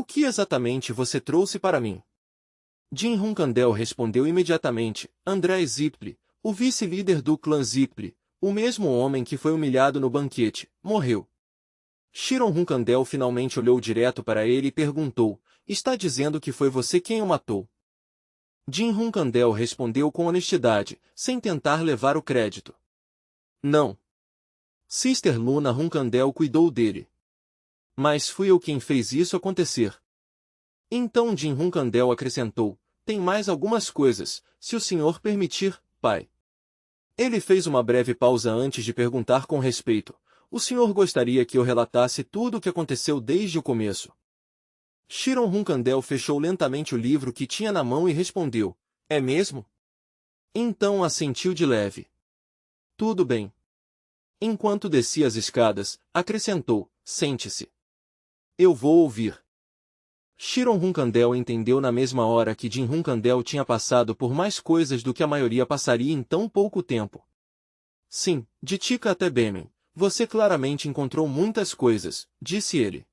O que exatamente você trouxe para mim? Jim Hunkandel respondeu imediatamente, André Zipli, o vice-líder do clã Zipli, o mesmo homem que foi humilhado no banquete, morreu. Chiron Hunkandel finalmente olhou direto para ele e perguntou, está dizendo que foi você quem o matou? Jim Hunkandel respondeu com honestidade, sem tentar levar o crédito. Não. Sister Luna Hunkandel cuidou dele. Mas fui eu quem fez isso acontecer. Então Jim Hunkandel acrescentou, tem mais algumas coisas, se o senhor permitir, pai. Ele fez uma breve pausa antes de perguntar com respeito, o senhor gostaria que eu relatasse tudo o que aconteceu desde o começo? Chiron Hunkandel fechou lentamente o livro que tinha na mão e respondeu, é mesmo? Então assentiu de leve. Tudo bem. Enquanto descia as escadas, acrescentou, sente-se. Eu vou ouvir. Chiron Hunkandel entendeu na mesma hora que Jim Hunkandel tinha passado por mais coisas do que a maioria passaria em tão pouco tempo. Sim, de Tika até Bemen, você claramente encontrou muitas coisas, disse ele.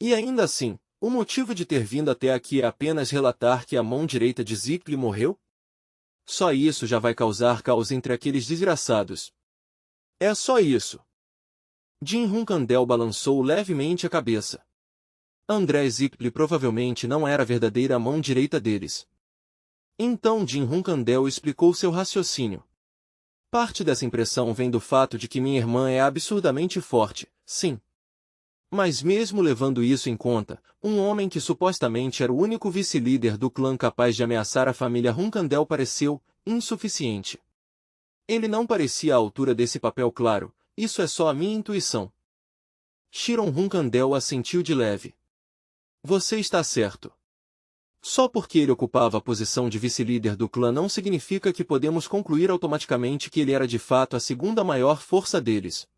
E ainda assim, o motivo de ter vindo até aqui é apenas relatar que a mão direita de Zipli morreu? Só isso já vai causar caos entre aqueles desgraçados. É só isso. Jim Hunkandel balançou levemente a cabeça. André Zipli provavelmente não era a verdadeira mão direita deles. Então Jim Hunkandel explicou seu raciocínio. Parte dessa impressão vem do fato de que minha irmã é absurdamente forte, sim. Mas mesmo levando isso em conta, um homem que supostamente era o único vice-líder do clã capaz de ameaçar a família Hunkandel pareceu insuficiente. Ele não parecia à altura desse papel claro, isso é só a minha intuição. Chiron Hunkandel assentiu de leve. Você está certo. Só porque ele ocupava a posição de vice-líder do clã não significa que podemos concluir automaticamente que ele era de fato a segunda maior força deles.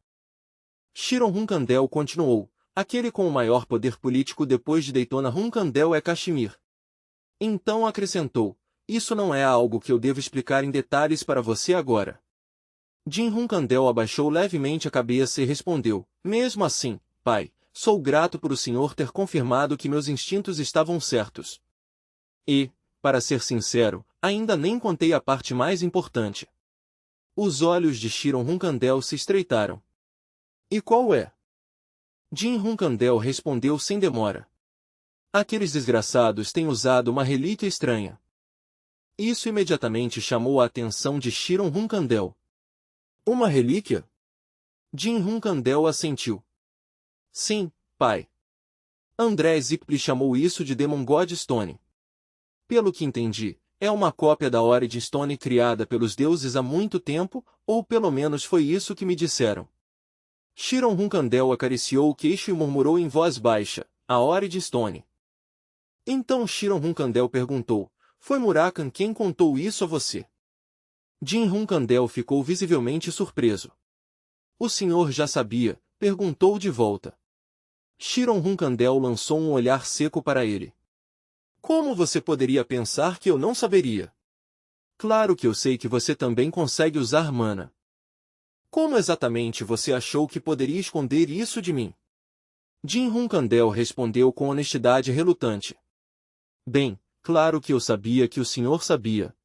Chiron Hunkandel continuou, aquele com o maior poder político depois de Daytona Hunkandel é Kashmir. Então acrescentou, isso não é algo que eu devo explicar em detalhes para você agora. Jim Hunkandel abaixou levemente a cabeça e respondeu, mesmo assim, pai, sou grato por o senhor ter confirmado que meus instintos estavam certos. E, para ser sincero, ainda nem contei a parte mais importante. Os olhos de Chiron Hunkandel se estreitaram. E qual é? Jim Hunkandel respondeu sem demora. Aqueles desgraçados têm usado uma relíquia estranha. Isso imediatamente chamou a atenção de Chiron Hunkandel. Uma relíquia? Jim Hunkandel assentiu. Sim, pai. André Zipli chamou isso de Demon God Stone. Pelo que entendi, é uma cópia da Origin Stone criada pelos deuses há muito tempo, ou pelo menos foi isso que me disseram. Chiron Hunkandel acariciou o queixo e murmurou em voz baixa, a Origin Stone. Então Chiron Hunkandel perguntou, foi Murakan quem contou isso a você? Jim Hunkandel ficou visivelmente surpreso. O senhor já sabia, perguntou de volta. Chiron Hunkandel lançou um olhar seco para ele. Como você poderia pensar que eu não saberia? Claro que eu sei que você também consegue usar mana. Como exatamente você achou que poderia esconder isso de mim? Jim Hunkandel respondeu com honestidade relutante. Bem, claro que eu sabia que o senhor sabia.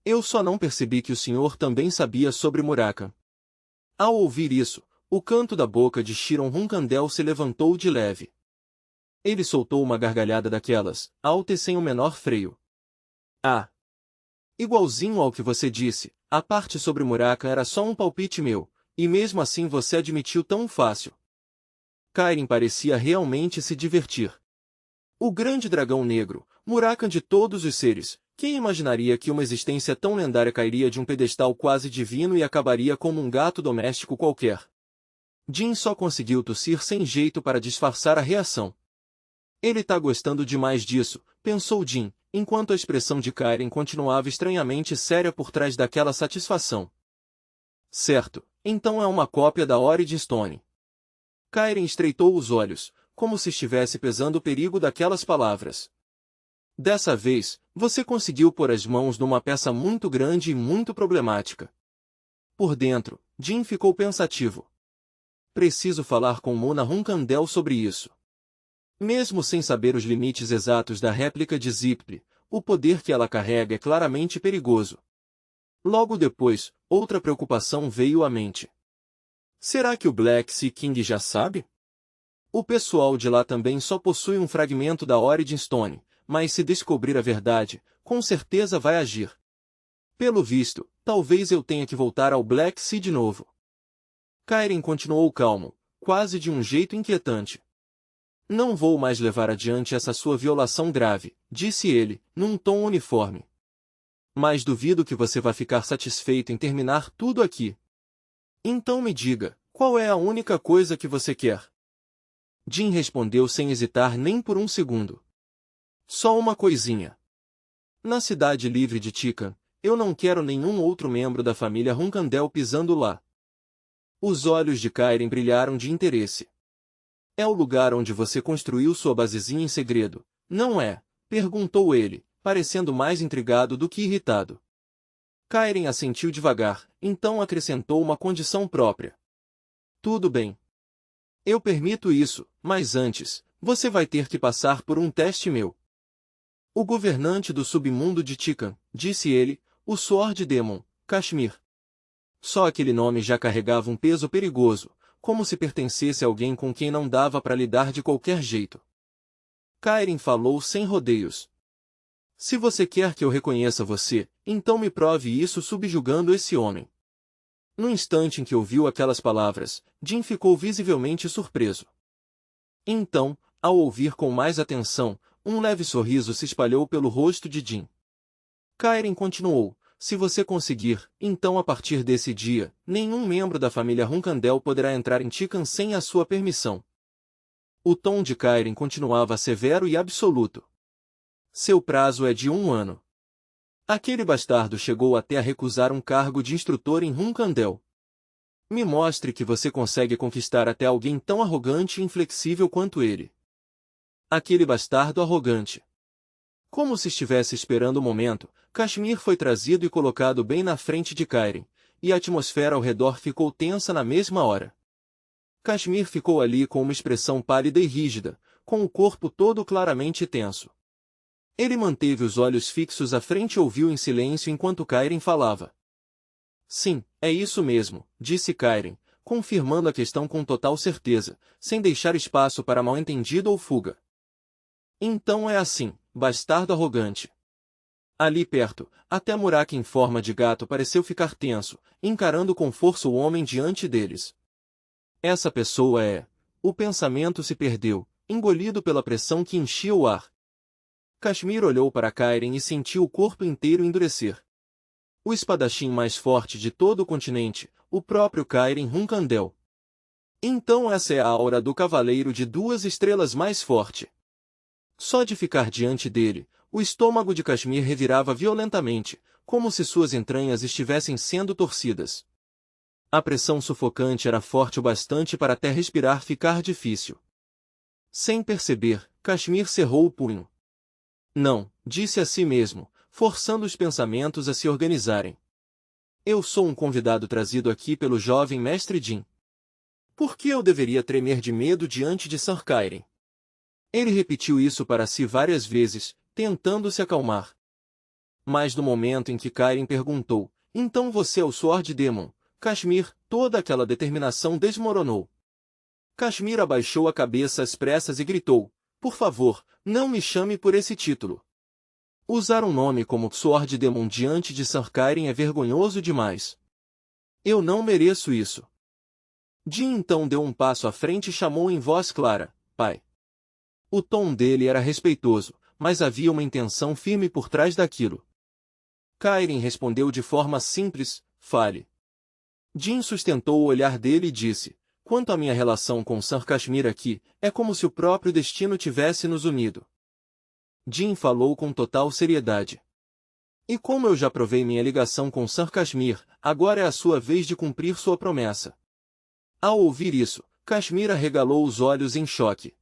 Eu só não percebi que o senhor também sabia sobre Murakan. Ao ouvir isso, o canto da boca de Chiron Hunkandel se levantou de leve. Ele soltou uma gargalhada daquelas, alta e sem o menor freio. Ah! Igualzinho ao que você disse, a parte sobre Murakan era só um palpite meu, e mesmo assim você admitiu tão fácil. Kairin parecia realmente se divertir. O grande dragão negro, Murakan de todos os seres, quem imaginaria que uma existência tão lendária cairia de um pedestal quase divino e acabaria como um gato doméstico qualquer? Jim só conseguiu tossir sem jeito para disfarçar a reação. Ele tá gostando demais disso, pensou Jim, enquanto a expressão de Kairin continuava estranhamente séria por trás daquela satisfação. Certo, então é uma cópia da Origin Stone. Kairin estreitou os olhos, como se estivesse pesando o perigo daquelas palavras. Dessa vez, você conseguiu pôr as mãos numa peça muito grande e muito problemática. Por dentro, Jim ficou pensativo. Preciso falar com Mona Hunkandel sobre isso. Mesmo sem saber os limites exatos da réplica de Zipli, o poder que ela carrega é claramente perigoso. Logo depois, outra preocupação veio à mente. Será que o Black Sea King já sabe? O pessoal de lá também só possui um fragmento da Origin Stone, mas se descobrir a verdade, com certeza vai agir. Pelo visto, talvez eu tenha que voltar ao Black Sea de novo. Kairen continuou calmo, quase de um jeito inquietante. Não vou mais levar adiante essa sua violação grave, disse ele, num tom uniforme. Mas duvido que você vá ficar satisfeito em terminar tudo aqui. Então me diga, qual é a única coisa que você quer? Jin respondeu sem hesitar nem por um segundo. Só uma coisinha. Na cidade livre de Tikan, eu não quero nenhum outro membro da família Runkandel pisando lá. Os olhos de Kairen brilharam de interesse. É o lugar onde você construiu sua basezinha em segredo, não é? Perguntou ele, parecendo mais intrigado do que irritado. Kairen assentiu devagar, então acrescentou uma condição própria. Tudo bem. Eu permito isso, mas antes, você vai ter que passar por um teste meu. O governante do submundo de Tikan, disse ele, o Sword Demon, Kashmir. Só aquele nome já carregava um peso perigoso, como se pertencesse a alguém com quem não dava para lidar de qualquer jeito. Kairen falou sem rodeios. Se você quer que eu reconheça você, então me prove isso subjugando esse homem. No instante em que ouviu aquelas palavras, Jin ficou visivelmente surpreso. Então, ao ouvir com mais atenção, um leve sorriso se espalhou pelo rosto de Jin. Kairen continuou, se você conseguir, então a partir desse dia, nenhum membro da família Runkandel poderá entrar em Tikan sem a sua permissão. O tom de Kairen continuava severo e absoluto. Seu prazo é de 1 ano. Aquele bastardo chegou até a recusar um cargo de instrutor em Runkandel. Me mostre que você consegue conquistar até alguém tão arrogante e inflexível quanto ele. Aquele bastardo arrogante. Como se estivesse esperando o momento, Kashmir foi trazido e colocado bem na frente de Kairen, e a atmosfera ao redor ficou tensa na mesma hora. Kashmir ficou ali com uma expressão pálida e rígida, com o corpo todo claramente tenso. Ele manteve os olhos fixos à frente e ouviu em silêncio enquanto Kairen falava. Sim, é isso mesmo, disse Kairen, confirmando a questão com total certeza, sem deixar espaço para mal-entendido ou fuga. Então é assim, bastardo arrogante. Ali perto, até Muraki em forma de gato pareceu ficar tenso, encarando com força o homem diante deles. Essa pessoa é... O pensamento se perdeu, engolido pela pressão que enchia o ar. Kashmir olhou para Kairen e sentiu o corpo inteiro endurecer. O espadachim mais forte de todo o continente, o próprio Kairen Runkandel. Então essa é a aura do cavaleiro de 2 estrelas mais forte. Só de ficar diante dele, o estômago de Kashmir revirava violentamente, como se suas entranhas estivessem sendo torcidas. A pressão sufocante era forte o bastante para até respirar ficar difícil. Sem perceber, Kashmir cerrou o punho. Não, disse a si mesmo, forçando os pensamentos a se organizarem. Eu sou um convidado trazido aqui pelo jovem mestre Jin. Por que eu deveria tremer de medo diante de Sir Kairen? Ele repetiu isso para si várias vezes, tentando se acalmar. Mas no momento em que Kairen perguntou, então você é o Sword Demon, Kashmir, toda aquela determinação desmoronou. Kashmir abaixou a cabeça às pressas e gritou, por favor, não me chame por esse título. Usar um nome como Sword Demon diante de Sir Kairen é vergonhoso demais. Eu não mereço isso. Jin então deu um passo à frente e chamou em voz clara, pai. O tom dele era respeitoso, mas havia uma intenção firme por trás daquilo. Kairen respondeu de forma simples, fale. Jin sustentou o olhar dele e disse, quanto à minha relação com Sir Kashmir aqui, é como se o próprio destino tivesse nos unido. Jin falou com total seriedade. E como eu já provei minha ligação com Sir Kashmir, agora é a sua vez de cumprir sua promessa. Ao ouvir isso, Kashmir arregalou os olhos em choque.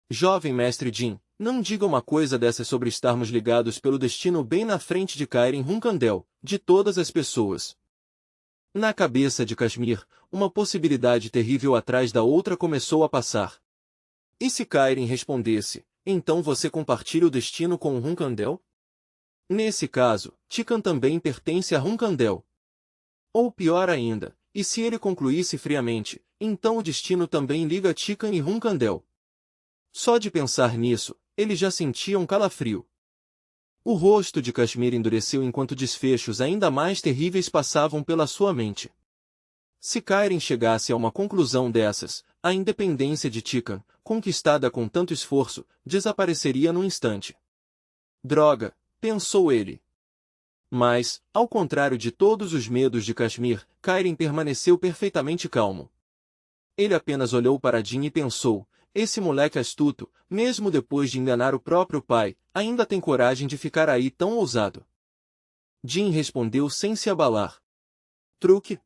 Jovem mestre Jin, não diga uma coisa dessas sobre estarmos ligados pelo destino bem na frente de Kairen Runkandel, de todas as pessoas. Na cabeça de Kashmir, uma possibilidade terrível atrás da outra começou a passar. E se Kairin respondesse, então você compartilha o destino com Hunkandel? Nesse caso, Tikan também pertence a Hunkandel. Ou pior ainda, e se ele concluísse friamente, então o destino também liga Tikan e Hunkandel. Só de pensar nisso, ele já sentia um calafrio. O rosto de Kashmir endureceu enquanto desfechos ainda mais terríveis passavam pela sua mente. Se Kairin chegasse a uma conclusão dessas, a independência de Tikan, conquistada com tanto esforço, desapareceria num instante. Droga, pensou ele. Mas, ao contrário de todos os medos de Kashmir, Kairin permaneceu perfeitamente calmo. Ele apenas olhou para Jin e pensou, esse moleque astuto, mesmo depois de enganar o próprio pai, ainda tem coragem de ficar aí tão ousado. Jin respondeu sem se abalar. Truque?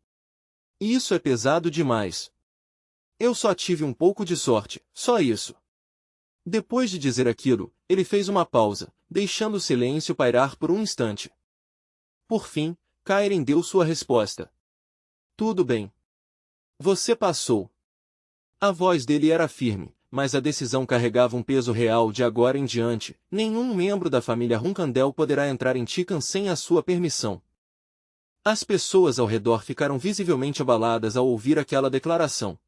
Isso é pesado demais. Eu só tive um pouco de sorte, só isso. Depois de dizer aquilo, ele fez uma pausa, deixando o silêncio pairar por um instante. Por fim, Kairin deu sua resposta. Tudo bem. Você passou. A voz dele era firme, mas a decisão carregava um peso real de agora em diante. Nenhum membro da família Hunkandel poderá entrar em Tikan sem a sua permissão. As pessoas ao redor ficaram visivelmente abaladas ao ouvir aquela declaração.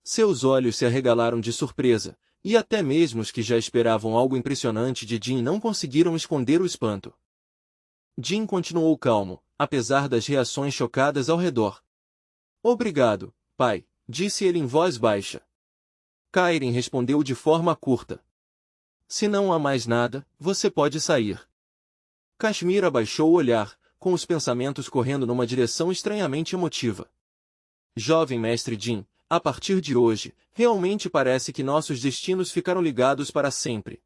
Seus olhos se arregalaram de surpresa, e até mesmo os que já esperavam algo impressionante de Jin não conseguiram esconder o espanto. Jin continuou calmo, apesar das reações chocadas ao redor. Obrigado, pai, disse ele em voz baixa. Kairin respondeu de forma curta. Se não há mais nada, você pode sair. Kashmir abaixou o olhar, com os pensamentos correndo numa direção estranhamente emotiva. Jovem mestre Jin, a partir de hoje, realmente parece que nossos destinos ficaram ligados para sempre.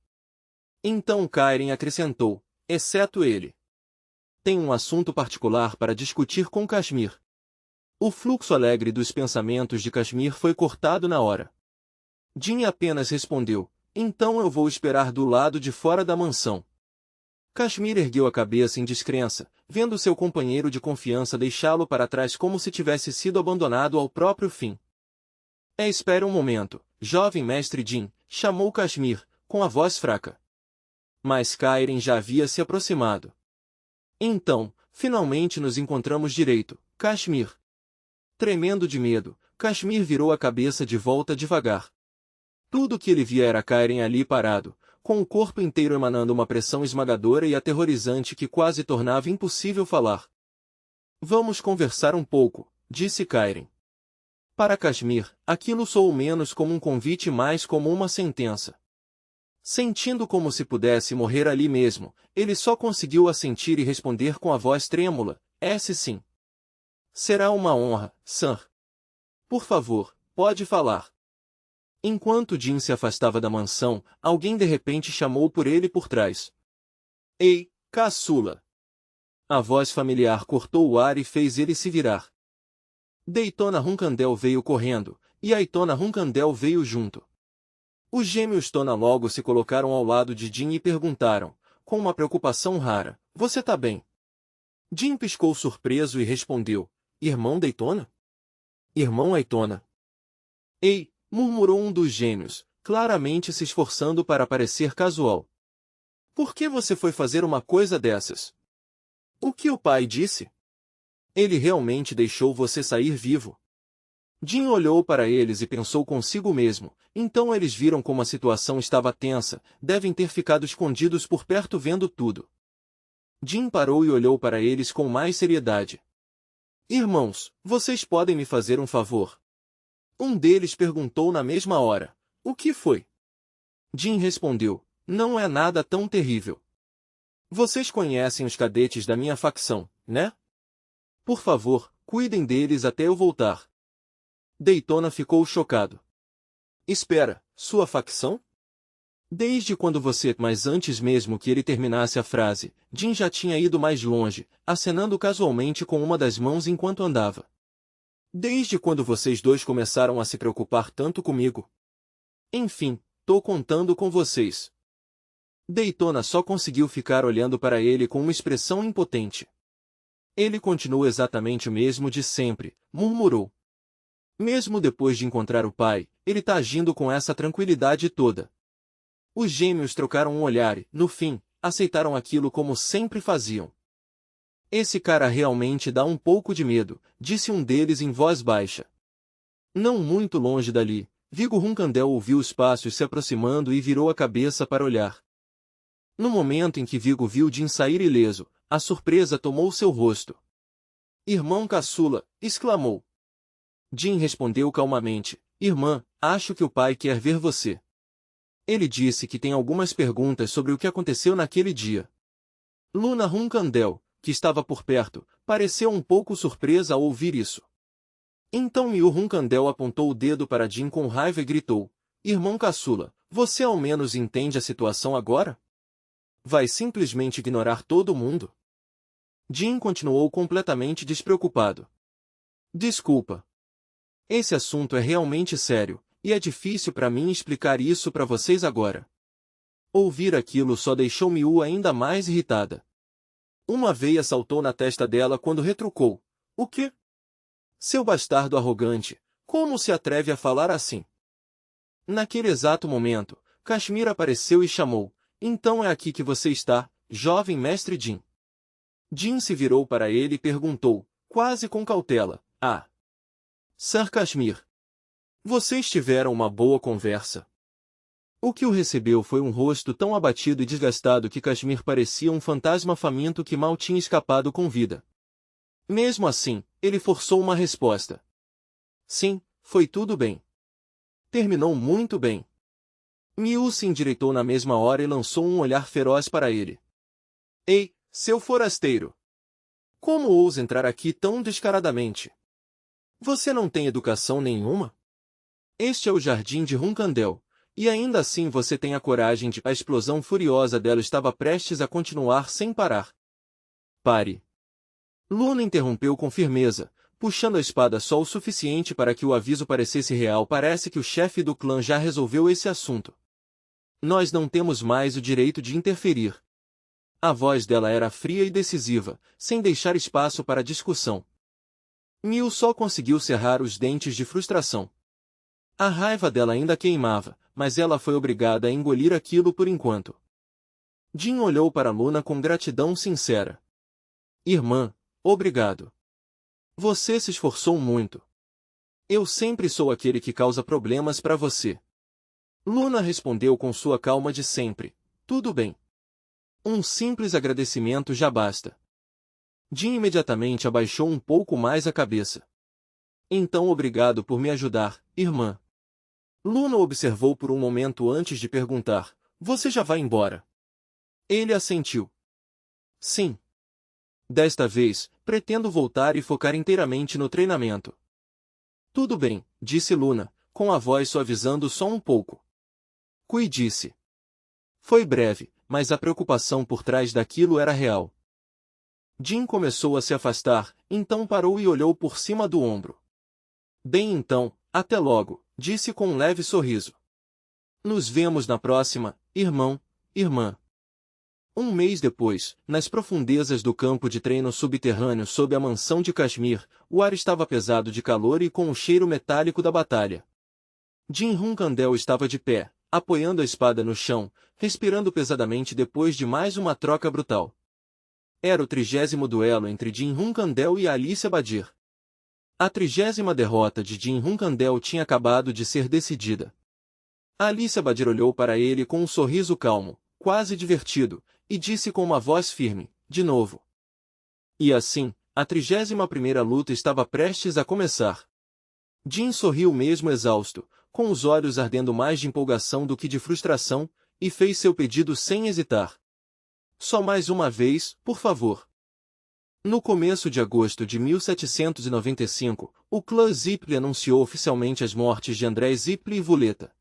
Então Kairin acrescentou, exceto ele. Tem um assunto particular para discutir com Kashmir. O fluxo alegre dos pensamentos de Kashmir foi cortado na hora. Jin apenas respondeu, então eu vou esperar do lado de fora da mansão. Kashmir ergueu a cabeça em descrença, vendo seu companheiro de confiança deixá-lo para trás como se tivesse sido abandonado ao próprio fim. Espere um momento, jovem mestre Jin, chamou Kashmir, com a voz fraca. Mas Kairin já havia se aproximado. Então, finalmente nos encontramos direito, Kashmir. Tremendo de medo, Kashmir virou a cabeça de volta devagar. Tudo o que ele via era Kairin ali parado, com o corpo inteiro emanando uma pressão esmagadora e aterrorizante que quase tornava impossível falar. Vamos conversar um pouco, disse Kairin. Para Kashmir, aquilo soou menos como um convite e mais como uma sentença. Sentindo como se pudesse morrer ali mesmo, ele só conseguiu assentir e responder com a voz trêmula, sim. Será uma honra, Sir. Por favor, pode falar. Enquanto Jin se afastava da mansão, alguém de repente chamou por ele por trás. Ei, caçula! A voz familiar cortou o ar e fez ele se virar. Daytona Hunkandel veio correndo, e Aitona Hunkandel veio junto. Os gêmeos Tona logo se colocaram ao lado de Jin e perguntaram, com uma preocupação rara, você tá bem? Jin piscou surpreso e respondeu, irmão Daytona? Irmão Aitona. Ei! Murmurou um dos gêmeos, claramente se esforçando para parecer casual. Por que você foi fazer uma coisa dessas? O que o pai disse? Ele realmente deixou você sair vivo? Jin olhou para eles e pensou consigo mesmo, então eles viram como a situação estava tensa, devem ter ficado escondidos por perto vendo tudo. Jin parou e olhou para eles com mais seriedade. Irmãos, vocês podem me fazer um favor? Um deles perguntou na mesma hora. O que foi? Jin respondeu. Não é nada tão terrível. Vocês conhecem os cadetes da minha facção, né? Por favor, cuidem deles até eu voltar. Daytona ficou chocado. Espera, sua facção? Desde quando você... Mas antes mesmo que ele terminasse a frase, Jin já tinha ido mais longe, acenando casualmente com uma das mãos enquanto andava. Desde quando vocês dois começaram a se preocupar tanto comigo? Enfim, tô contando com vocês. Daytona só conseguiu ficar olhando para ele com uma expressão impotente. Ele continua exatamente o mesmo de sempre, murmurou. Mesmo depois de encontrar o pai, ele tá agindo com essa tranquilidade toda? Os gêmeos trocaram um olhar e, no fim, aceitaram aquilo como sempre faziam. Esse cara realmente dá um pouco de medo, disse um deles em voz baixa. Não muito longe dali, Viggo Runcandell ouviu os passos se aproximando e virou a cabeça para olhar. No momento em que Viggo viu Jin sair ileso, a surpresa tomou seu rosto. Irmão caçula, exclamou. Jin respondeu calmamente, irmã, acho que o pai quer ver você. Ele disse que tem algumas perguntas sobre o que aconteceu naquele dia. Luna Runcandell, que estava por perto, pareceu um pouco surpresa ao ouvir isso. Então Miu Runcandell apontou o dedo para Jin com raiva e gritou, irmão caçula, você ao menos entende a situação agora? Vai simplesmente ignorar todo mundo? Jin continuou completamente despreocupado. Desculpa. Esse assunto é realmente sério, e é difícil para mim explicar isso para vocês agora. Ouvir aquilo só deixou Miu ainda mais irritada. Uma veia saltou na testa dela quando retrucou. O quê? Seu bastardo arrogante, como se atreve a falar assim? Naquele exato momento, Kashmir apareceu e chamou. Então é aqui que você está, jovem mestre Jin. Jin se virou para ele e perguntou, quase com cautela, Sir Kashmir. Vocês tiveram uma boa conversa? O que o recebeu foi um rosto tão abatido e desgastado que Kashmir parecia um fantasma faminto que mal tinha escapado com vida. Mesmo assim, ele forçou uma resposta. Sim, foi tudo bem. Terminou muito bem. Miu se endireitou na mesma hora e lançou um olhar feroz para ele. Ei, seu forasteiro! Como ousa entrar aqui tão descaradamente? Você não tem educação nenhuma? Este é o jardim de Runcandell, e ainda assim você tem a coragem de... A explosão furiosa dela estava prestes a continuar sem parar. Pare! Luna interrompeu com firmeza, puxando a espada só o suficiente para que o aviso parecesse real. Parece que o chefe do clã já resolveu esse assunto. Nós não temos mais o direito de interferir. A voz dela era fria e decisiva, sem deixar espaço para discussão. Miu só conseguiu cerrar os dentes de frustração. A raiva dela ainda queimava, mas ela foi obrigada a engolir aquilo por enquanto. Jin olhou para Luna com gratidão sincera. Irmã, obrigado. Você se esforçou muito. Eu sempre sou aquele que causa problemas para você. Luna respondeu com sua calma de sempre. Tudo bem. Um simples agradecimento já basta. Jin imediatamente abaixou um pouco mais a cabeça. Então obrigado por me ajudar, irmã. Luna observou por um momento antes de perguntar, você já vai embora? Ele assentiu. Sim. Desta vez, pretendo voltar e focar inteiramente no treinamento. Tudo bem, disse Luna, com a voz suavizando só um pouco. Cuide-se. Foi breve, mas a preocupação por trás daquilo era real. Jin começou a se afastar, então parou e olhou por cima do ombro. Bem então, até logo, disse com um leve sorriso. Nos vemos na próxima, irmão, irmã. Um mês depois, nas profundezas do campo de treino subterrâneo sob a mansão de Kashmir, o ar estava pesado de calor e com o cheiro metálico da batalha. Jin Runcandell estava de pé, apoiando a espada no chão, respirando pesadamente depois de mais uma troca brutal. Era o 30º duelo entre Jin Runcandell e Alicia Badir. A 30ª derrota de Jin Runcandell tinha acabado de ser decidida. Alicia Badir olhou para ele com um sorriso calmo, quase divertido, e disse com uma voz firme, de novo. E assim, a 31ª luta estava prestes a começar. Jin sorriu mesmo exausto, com os olhos ardendo mais de empolgação do que de frustração, e fez seu pedido sem hesitar. Só mais uma vez, por favor. No começo de agosto de 1795, o clã Zipli anunciou oficialmente as mortes de André Zipli e Vuleta.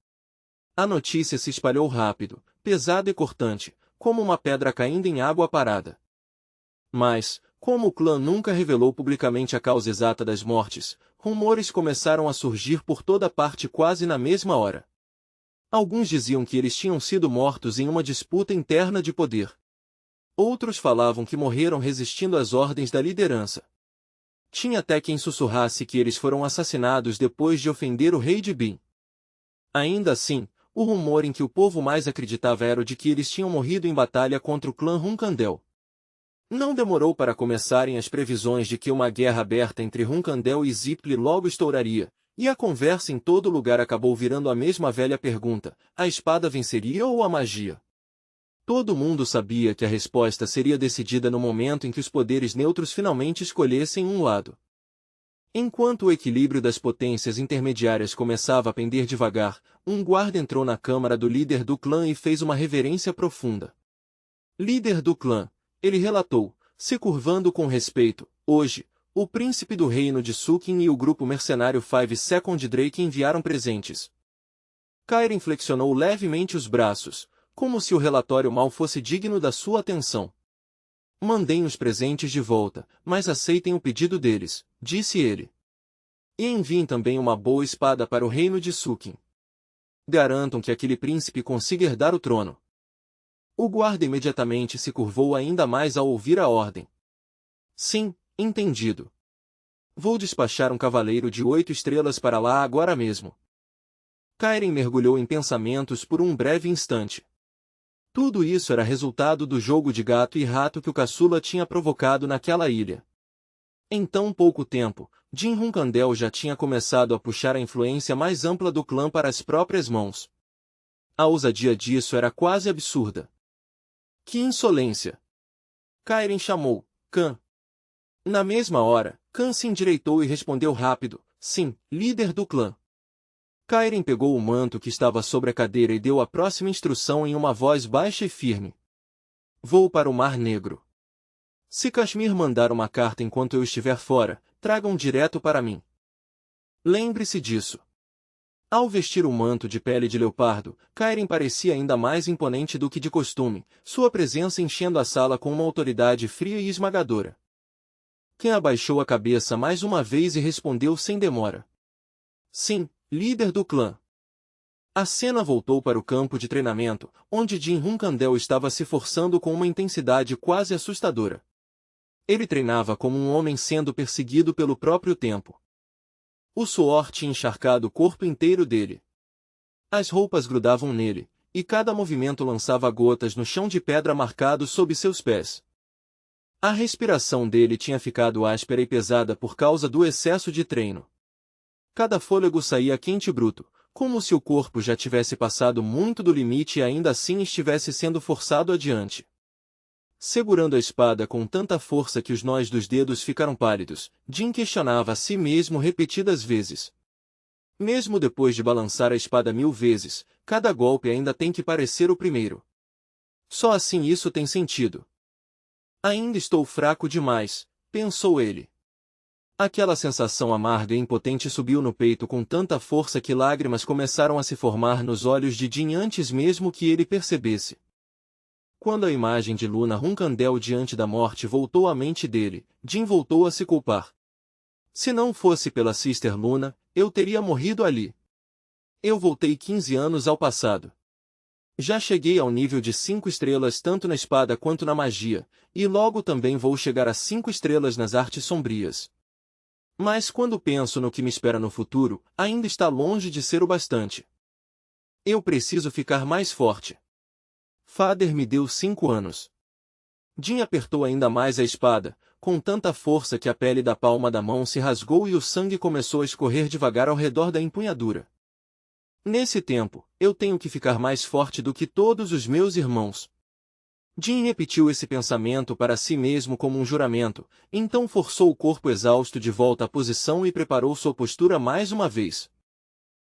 A notícia se espalhou rápido, pesada e cortante, como uma pedra caindo em água parada. Mas, como o clã nunca revelou publicamente a causa exata das mortes, rumores começaram a surgir por toda parte quase na mesma hora. Alguns diziam que eles tinham sido mortos em uma disputa interna de poder. Outros falavam que morreram resistindo às ordens da liderança. Tinha até quem sussurrasse que eles foram assassinados depois de ofender o rei de Bin. Ainda assim, o rumor em que o povo mais acreditava era o de que eles tinham morrido em batalha contra o clã Huncandel. Não demorou para começarem as previsões de que uma guerra aberta entre Huncandel e Zipli logo estouraria, e a conversa em todo lugar acabou virando a mesma velha pergunta: a espada venceria ou a magia? Todo mundo sabia que a resposta seria decidida no momento em que os poderes neutros finalmente escolhessem um lado. Enquanto o equilíbrio das potências intermediárias começava a pender devagar, um guarda entrou na câmara do líder do clã e fez uma reverência profunda. Líder do clã, ele relatou, se curvando com respeito, hoje, o príncipe do reino de Sukin e o grupo mercenário Five Second Drake enviaram presentes. Kairen flexionou levemente os braços, como se o relatório mal fosse digno da sua atenção. Mandem os presentes de volta, mas aceitem o pedido deles, disse ele. E enviem também uma boa espada para o reino de Sukin. Garantam que aquele príncipe consiga herdar o trono. O guarda imediatamente se curvou ainda mais ao ouvir a ordem. Sim, entendido. Vou despachar um cavaleiro de 8 estrelas para lá agora mesmo. Kairen mergulhou em pensamentos por um breve instante. Tudo isso era resultado do jogo de gato e rato que o caçula tinha provocado naquela ilha. Em tão pouco tempo, Jin Huncandel já tinha começado a puxar a influência mais ampla do clã para as próprias mãos. A ousadia disso era quase absurda. Que insolência! Kairen chamou, Khan. Na mesma hora, Khan se endireitou e respondeu rápido, sim, líder do clã. Kairen pegou o manto que estava sobre a cadeira e deu a próxima instrução em uma voz baixa e firme. Vou para o Mar Negro. Se Kashmir mandar uma carta enquanto eu estiver fora, tragam direto para mim. Lembre-se disso. Ao vestir o manto de pele de leopardo, Kairen parecia ainda mais imponente do que de costume, sua presença enchendo a sala com uma autoridade fria e esmagadora. Ken abaixou a cabeça mais uma vez e respondeu sem demora. Sim, líder do clã. A cena voltou para o campo de treinamento, onde Jin Huncandel estava se forçando com uma intensidade quase assustadora. Ele treinava como um homem sendo perseguido pelo próprio tempo. O suor tinha encharcado o corpo inteiro dele. As roupas grudavam nele, e cada movimento lançava gotas no chão de pedra marcado sob seus pés. A respiração dele tinha ficado áspera e pesada por causa do excesso de treino. Cada fôlego saía quente e bruto, como se o corpo já tivesse passado muito do limite e ainda assim estivesse sendo forçado adiante. Segurando a espada com tanta força que os nós dos dedos ficaram pálidos, Jin questionava a si mesmo repetidas vezes. Mesmo depois de balançar a espada 1000 vezes, cada golpe ainda tem que parecer o primeiro. Só assim isso tem sentido. Ainda estou fraco demais, pensou ele. Aquela sensação amarga e impotente subiu no peito com tanta força que lágrimas começaram a se formar nos olhos de Jin antes mesmo que ele percebesse. Quando a imagem de Luna Huncandel diante da morte voltou à mente dele, Jin voltou a se culpar. Se não fosse pela Sister Luna, eu teria morrido ali. Eu voltei 15 anos ao passado. Já cheguei ao nível de 5 estrelas tanto na espada quanto na magia, e logo também vou chegar a 5 estrelas nas artes sombrias. Mas quando penso no que me espera no futuro, ainda está longe de ser o bastante. Eu preciso ficar mais forte. Father me deu 5 anos. Jin apertou ainda mais a espada, com tanta força que a pele da palma da mão se rasgou e o sangue começou a escorrer devagar ao redor da empunhadura. Nesse tempo, eu tenho que ficar mais forte do que todos os meus irmãos. Jin repetiu esse pensamento para si mesmo como um juramento, então forçou o corpo exausto de volta à posição e preparou sua postura mais uma vez.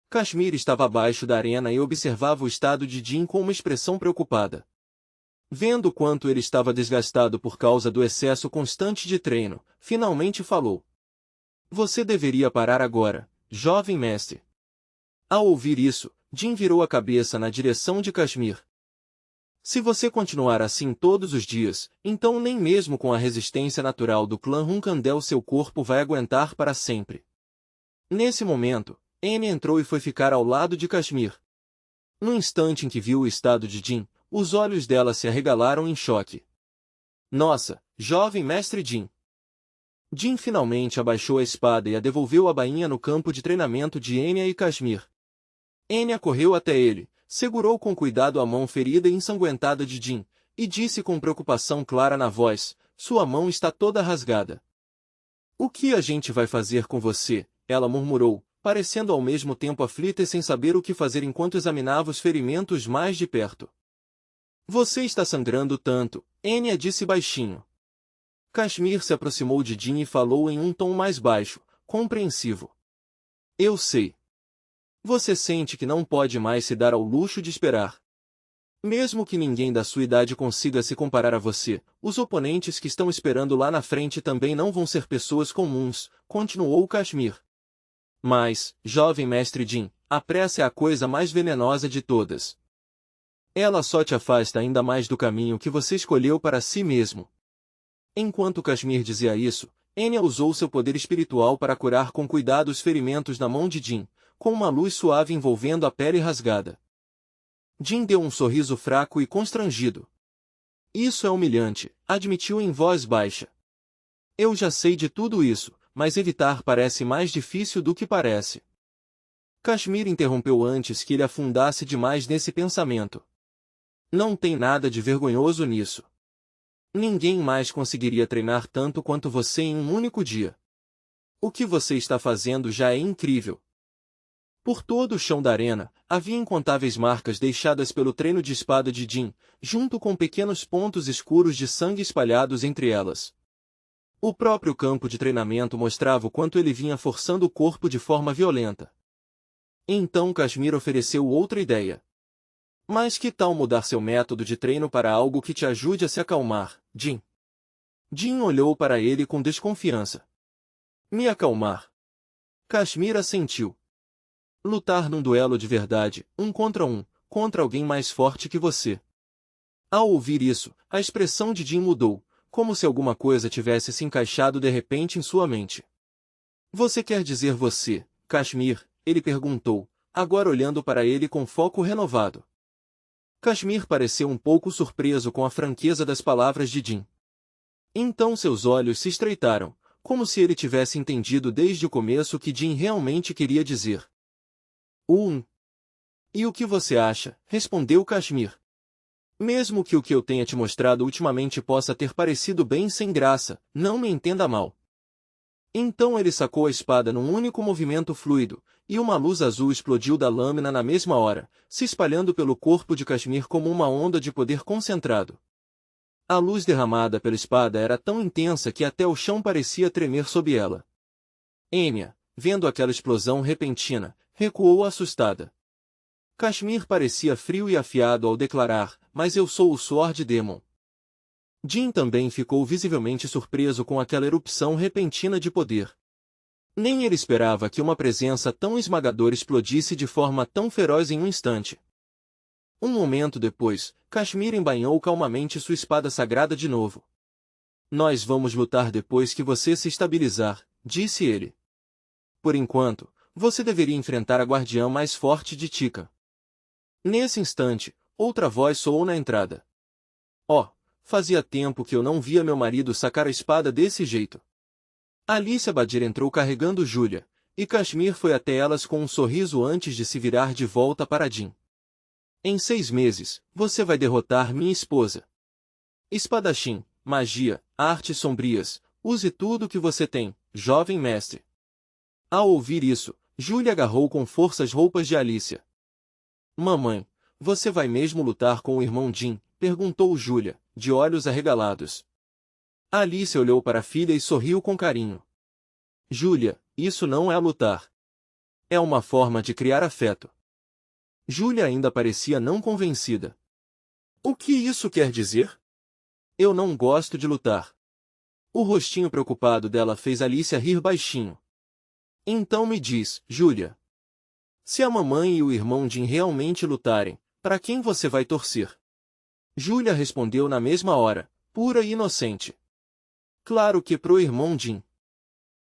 Kashmir estava abaixo da arena e observava o estado de Jin com uma expressão preocupada. Vendo quanto ele estava desgastado por causa do excesso constante de treino, finalmente falou. Você deveria parar agora, jovem mestre. Ao ouvir isso, Jin virou a cabeça na direção de Kashmir. Se você continuar assim todos os dias, então nem mesmo com a resistência natural do clã Huncandel seu corpo vai aguentar para sempre. Nesse momento, Amy entrou e foi ficar ao lado de Kashmir. No instante em que viu o estado de Jin, os olhos dela se arregalaram em choque. Nossa, jovem mestre Jin! Jin finalmente abaixou a espada e a devolveu à bainha no campo de treinamento de Enya e Kashmir. Enya correu até ele, segurou com cuidado a mão ferida e ensanguentada de Jin, e disse com preocupação clara na voz, sua mão está toda rasgada. O que a gente vai fazer com você? Ela murmurou, parecendo ao mesmo tempo aflita e sem saber o que fazer enquanto examinava os ferimentos mais de perto. Você está sangrando tanto, Enya disse baixinho. Kashmir se aproximou de Jin e falou em um tom mais baixo, compreensivo. Eu sei. Você sente que não pode mais se dar ao luxo de esperar. Mesmo que ninguém da sua idade consiga se comparar a você, os oponentes que estão esperando lá na frente também não vão ser pessoas comuns, continuou Kashmir. Mas, jovem mestre Jin, a pressa é a coisa mais venenosa de todas. Ela só te afasta ainda mais do caminho que você escolheu para si mesmo. Enquanto Kashmir dizia isso, Enya usou seu poder espiritual para curar com cuidado os ferimentos na mão de Jin, com uma luz suave envolvendo a pele rasgada. Jin deu um sorriso fraco e constrangido. Isso é humilhante, admitiu em voz baixa. Eu já sei de tudo isso, mas evitar parece mais difícil do que parece. Kashmir interrompeu antes que ele afundasse demais nesse pensamento. Não tem nada de vergonhoso nisso. Ninguém mais conseguiria treinar tanto quanto você em um único dia. O que você está fazendo já é incrível. Por todo o chão da arena, havia incontáveis marcas deixadas pelo treino de espada de Jin, junto com pequenos pontos escuros de sangue espalhados entre elas. O próprio campo de treinamento mostrava o quanto ele vinha forçando o corpo de forma violenta. Então Kashmir ofereceu outra ideia. Mas que tal mudar seu método de treino para algo que te ajude a se acalmar, Jin? Jin olhou para ele com desconfiança. Me acalmar. Kashmir assentiu. Lutar num duelo de verdade, contra alguém mais forte que você. Ao ouvir isso, a expressão de Jin mudou, como se alguma coisa tivesse se encaixado de repente em sua mente. Você quer dizer você, Kashmir? Ele perguntou, agora olhando para ele com foco renovado. Kashmir pareceu um pouco surpreso com a franqueza das palavras de Jin. Então seus olhos se estreitaram, como se ele tivesse entendido desde o começo o que Jin realmente queria dizer. E o que você acha? Respondeu Kashmir. Mesmo que o que eu tenha te mostrado ultimamente possa ter parecido bem sem graça, não me entenda mal. Então ele sacou a espada num único movimento fluido, e uma luz azul explodiu da lâmina na mesma hora, se espalhando pelo corpo de Kashmir como uma onda de poder concentrado. A luz derramada pela espada era tão intensa que até o chão parecia tremer sob ela. Enya, vendo aquela explosão repentina, recuou assustada. Kashmir parecia frio e afiado ao declarar, mas eu sou o Sword Demon. Jin também ficou visivelmente surpreso com aquela erupção repentina de poder. Nem ele esperava que uma presença tão esmagadora explodisse de forma tão feroz em um instante. Um momento depois, Kashmir embainhou calmamente sua espada sagrada de novo. Nós vamos lutar depois que você se estabilizar, disse ele. Por enquanto, você deveria enfrentar a guardiã mais forte de Tika. Nesse instante, outra voz soou na entrada. Oh, fazia tempo que eu não via meu marido sacar a espada desse jeito. Alicia Badir entrou carregando Julia, e Kashmir foi até elas com um sorriso antes de se virar de volta para Jin. Em 6 meses, você vai derrotar minha esposa. Espadachim, magia, artes sombrias, use tudo o que você tem, jovem mestre. Ao ouvir isso, Julia agarrou com força as roupas de Alicia. Mamãe, você vai mesmo lutar com o irmão Jin? Perguntou Julia, de olhos arregalados. Alicia olhou para a filha e sorriu com carinho. Julia, isso não é lutar. É uma forma de criar afeto. Julia ainda parecia não convencida. O que isso quer dizer? Eu não gosto de lutar. O rostinho preocupado dela fez Alicia rir baixinho. Então me diz, Julia. Se a mamãe e o irmão Jin realmente lutarem, para quem você vai torcer? Julia respondeu na mesma hora, pura e inocente. Claro que pro irmão Jin.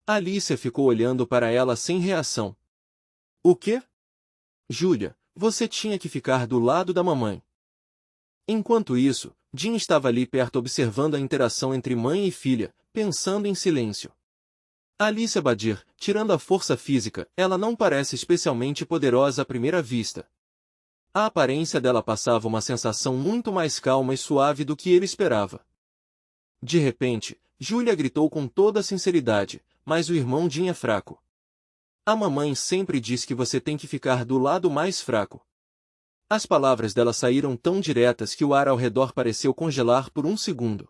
Alicia ficou olhando para ela sem reação. O quê? Julia, você tinha que ficar do lado da mamãe. Enquanto isso, Jin estava ali perto observando a interação entre mãe e filha, pensando em silêncio. Alicia Badir, tirando a força física, ela não parece especialmente poderosa à primeira vista. A aparência dela passava uma sensação muito mais calma e suave do que ele esperava. De repente, Julia gritou com toda a sinceridade, mas o irmão Jim é fraco. A mamãe sempre diz que você tem que ficar do lado mais fraco. As palavras dela saíram tão diretas que o ar ao redor pareceu congelar por um segundo.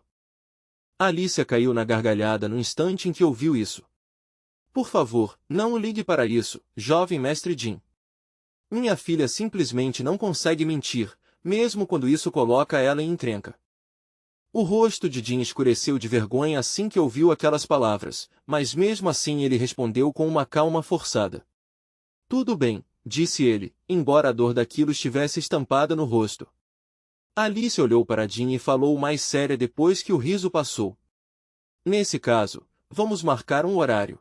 Alicia caiu na gargalhada no instante em que ouviu isso. Por favor, não ligue para isso, jovem mestre Jim. Minha filha simplesmente não consegue mentir, mesmo quando isso coloca ela em encrenca. O rosto de Jim escureceu de vergonha assim que ouviu aquelas palavras, mas mesmo assim ele respondeu com uma calma forçada. Tudo bem, disse ele, embora a dor daquilo estivesse estampada no rosto. Alice olhou para Jim e falou mais séria depois que o riso passou. Nesse caso, vamos marcar um horário.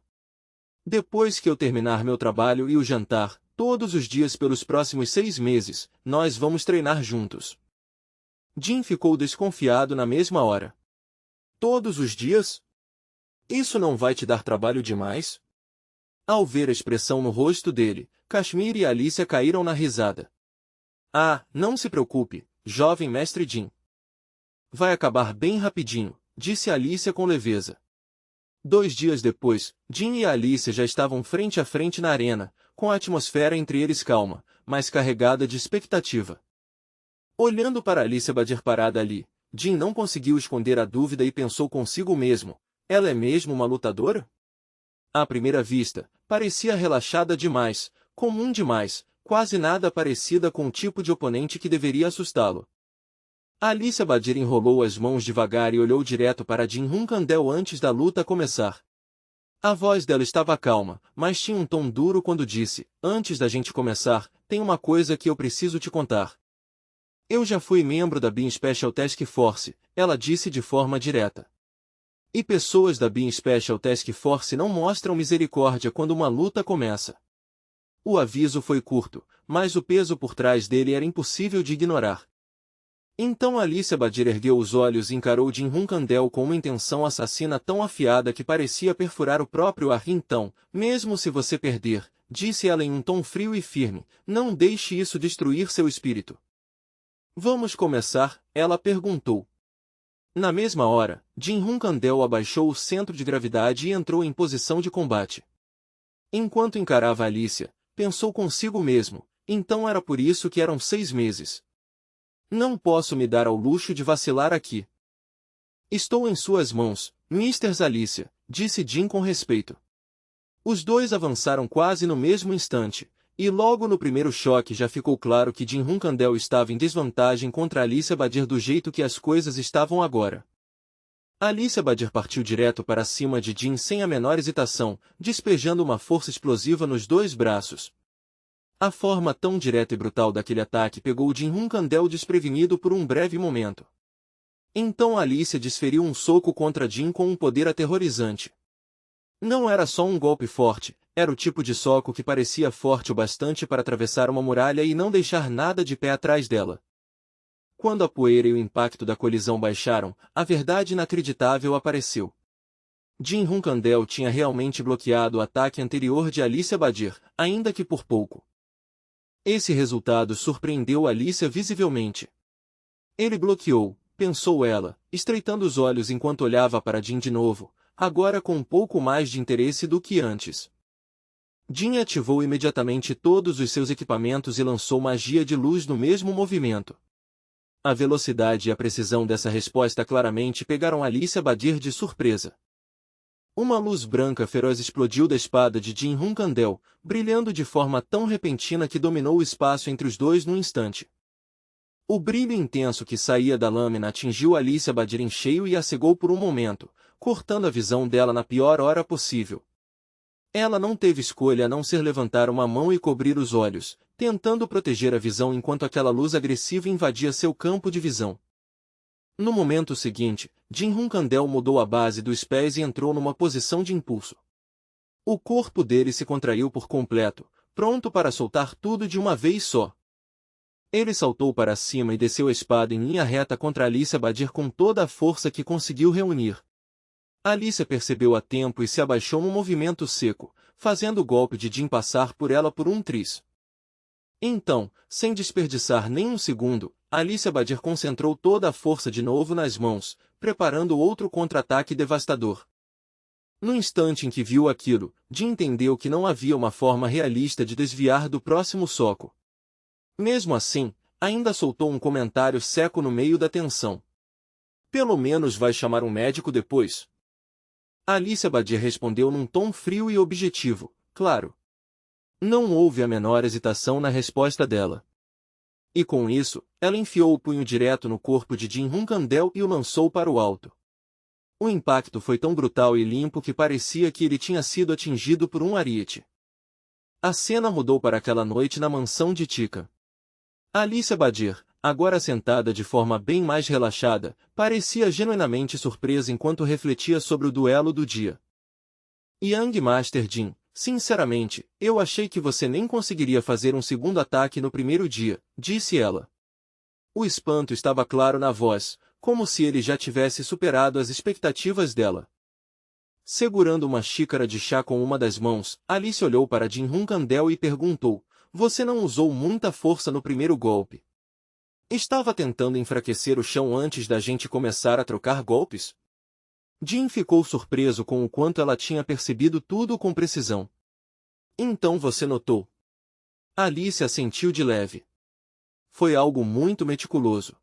Depois que eu terminar meu trabalho e o jantar, todos os dias pelos próximos 6 meses, nós vamos treinar juntos. Jim ficou desconfiado na mesma hora. Todos os dias? Isso não vai te dar trabalho demais? Ao ver a expressão no rosto dele, Kashmir e Alicia caíram na risada. Ah, não se preocupe, jovem mestre Jim. Vai acabar bem rapidinho, disse Alicia com leveza. 2 dias depois, Jim e Alicia já estavam frente a frente na arena, com a atmosfera entre eles calma, mas carregada de expectativa. Olhando para Alicia Badir parada ali, Jim não conseguiu esconder a dúvida e pensou consigo mesmo, ela é mesmo uma lutadora? À primeira vista, parecia relaxada demais, comum demais, quase nada parecida com o tipo de oponente que deveria assustá-lo. Alicia Badir enrolou as mãos devagar e olhou direto para Jim Hunkandel antes da luta começar. A voz dela estava calma, mas tinha um tom duro quando disse, antes da gente começar, tem uma coisa que eu preciso te contar. Eu já fui membro da Beam Special Task Force, ela disse de forma direta. E pessoas da Beam Special Task Force não mostram misericórdia quando uma luta começa. O aviso foi curto, mas o peso por trás dele era impossível de ignorar. Então Alicia Badir ergueu os olhos e encarou Jim Hunkandel com uma intenção assassina tão afiada que parecia perfurar o próprio ar. Então, mesmo se você perder, disse ela em um tom frio e firme, não deixe isso destruir seu espírito. Vamos começar? Ela perguntou. Na mesma hora, Jim Hunkandel abaixou o centro de gravidade e entrou em posição de combate. Enquanto encarava Alicia, pensou consigo mesmo, então era por isso que eram 6 meses. Não posso me dar ao luxo de vacilar aqui. Estou em suas mãos, Mr. Alicia, disse Jim com respeito. Os dois avançaram quase no mesmo instante, e logo no primeiro choque já ficou claro que Jim Hunkandel estava em desvantagem contra Alicia Badir do jeito que as coisas estavam agora. Alicia Badir partiu direto para cima de Jim sem a menor hesitação, despejando uma força explosiva nos 2 braços. A forma tão direta e brutal daquele ataque pegou Jim Hunkandel desprevenido por um breve momento. Então Alicia desferiu um soco contra Jim com um poder aterrorizante. Não era só um golpe forte, era o tipo de soco que parecia forte o bastante para atravessar uma muralha e não deixar nada de pé atrás dela. Quando a poeira e o impacto da colisão baixaram, a verdade inacreditável apareceu. Jim Hunkandel tinha realmente bloqueado o ataque anterior de Alicia Badir, ainda que por pouco. Esse resultado surpreendeu Alicia visivelmente. Ele bloqueou, pensou ela, estreitando os olhos enquanto olhava para Jim de novo, agora com um pouco mais de interesse do que antes. Jim ativou imediatamente todos os seus equipamentos e lançou magia de luz no mesmo movimento. A velocidade e a precisão dessa resposta claramente pegaram Alicia Badir de surpresa. Uma luz branca feroz explodiu da espada de Jim Hunkandel, brilhando de forma tão repentina que dominou o espaço entre os dois num instante. O brilho intenso que saía da lâmina atingiu Alicia Badir em cheio e a cegou por um momento, cortando a visão dela na pior hora possível. Ela não teve escolha a não ser levantar uma mão e cobrir os olhos, tentando proteger a visão enquanto aquela luz agressiva invadia seu campo de visão. No momento seguinte, Jim Hunkandel mudou a base dos pés e entrou numa posição de impulso. O corpo dele se contraiu por completo, pronto para soltar tudo de uma vez só. Ele saltou para cima e desceu a espada em linha reta contra Alicia Badir com toda a força que conseguiu reunir. Alicia percebeu a tempo e se abaixou num movimento seco, fazendo o golpe de Jin passar por ela por um triz. Então, sem desperdiçar nem um segundo, Alicia Badir concentrou toda a força de novo nas mãos, preparando outro contra-ataque devastador. No instante em que viu aquilo, Jin entendeu que não havia uma forma realista de desviar do próximo soco. Mesmo assim, ainda soltou um comentário seco no meio da tensão. Pelo menos vai chamar um médico depois. Alicia Badir respondeu num tom frio e objetivo, claro. Não houve a menor hesitação na resposta dela. E com isso, ela enfiou o punho direto no corpo de Jin Hunkandel e o lançou para o alto. O impacto foi tão brutal e limpo que parecia que ele tinha sido atingido por um ariete. A cena mudou para aquela noite na mansão de Tika. Alicia Badir, agora sentada de forma bem mais relaxada, parecia genuinamente surpresa enquanto refletia sobre o duelo do dia. Young Master Jin, sinceramente, eu achei que você nem conseguiria fazer um segundo ataque no primeiro dia, disse ela. O espanto estava claro na voz, como se ele já tivesse superado as expectativas dela. Segurando uma xícara de chá com uma das mãos, Alice olhou para Jin Hunkandel e perguntou, você não usou muita força no primeiro golpe? Estava tentando enfraquecer o chão antes da gente começar a trocar golpes? Jin ficou surpreso com o quanto ela tinha percebido tudo com precisão. Então você notou? Alice assentiu de leve. Foi algo muito meticuloso.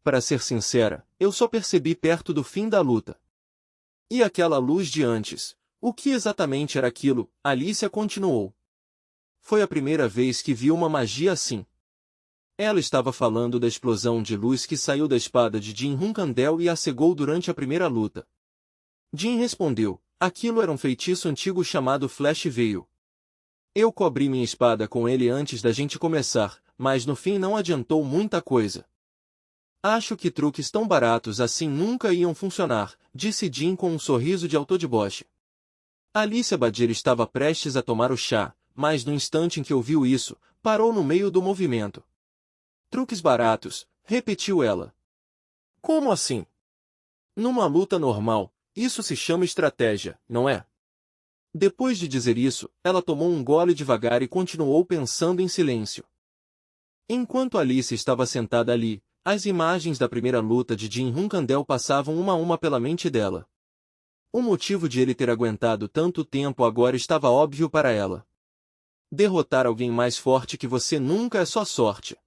Para ser sincera, eu só percebi perto do fim da luta. E aquela luz de antes, o que exatamente era aquilo? Alicia continuou. Foi a primeira vez que vi uma magia assim. Ela estava falando da explosão de luz que saiu da espada de Jin Hunkandel e a cegou durante a primeira luta. Jin respondeu, aquilo era um feitiço antigo chamado Flash Veil. Eu cobri minha espada com ele antes da gente começar, mas no fim não adiantou muita coisa. Acho que truques tão baratos assim nunca iam funcionar, disse Jin com um sorriso de autodeboche. Alicia Badir estava prestes a tomar o chá, mas no instante em que ouviu isso, parou no meio do movimento. Truques baratos, repetiu ela. Como assim? Numa luta normal, isso se chama estratégia, não é? Depois de dizer isso, ela tomou um gole devagar e continuou pensando em silêncio. Enquanto Alice estava sentada ali, as imagens da primeira luta de Jin Hunkandel passavam uma a uma pela mente dela. O motivo de ele ter aguentado tanto tempo agora estava óbvio para ela. Derrotar alguém mais forte que você nunca é só sorte.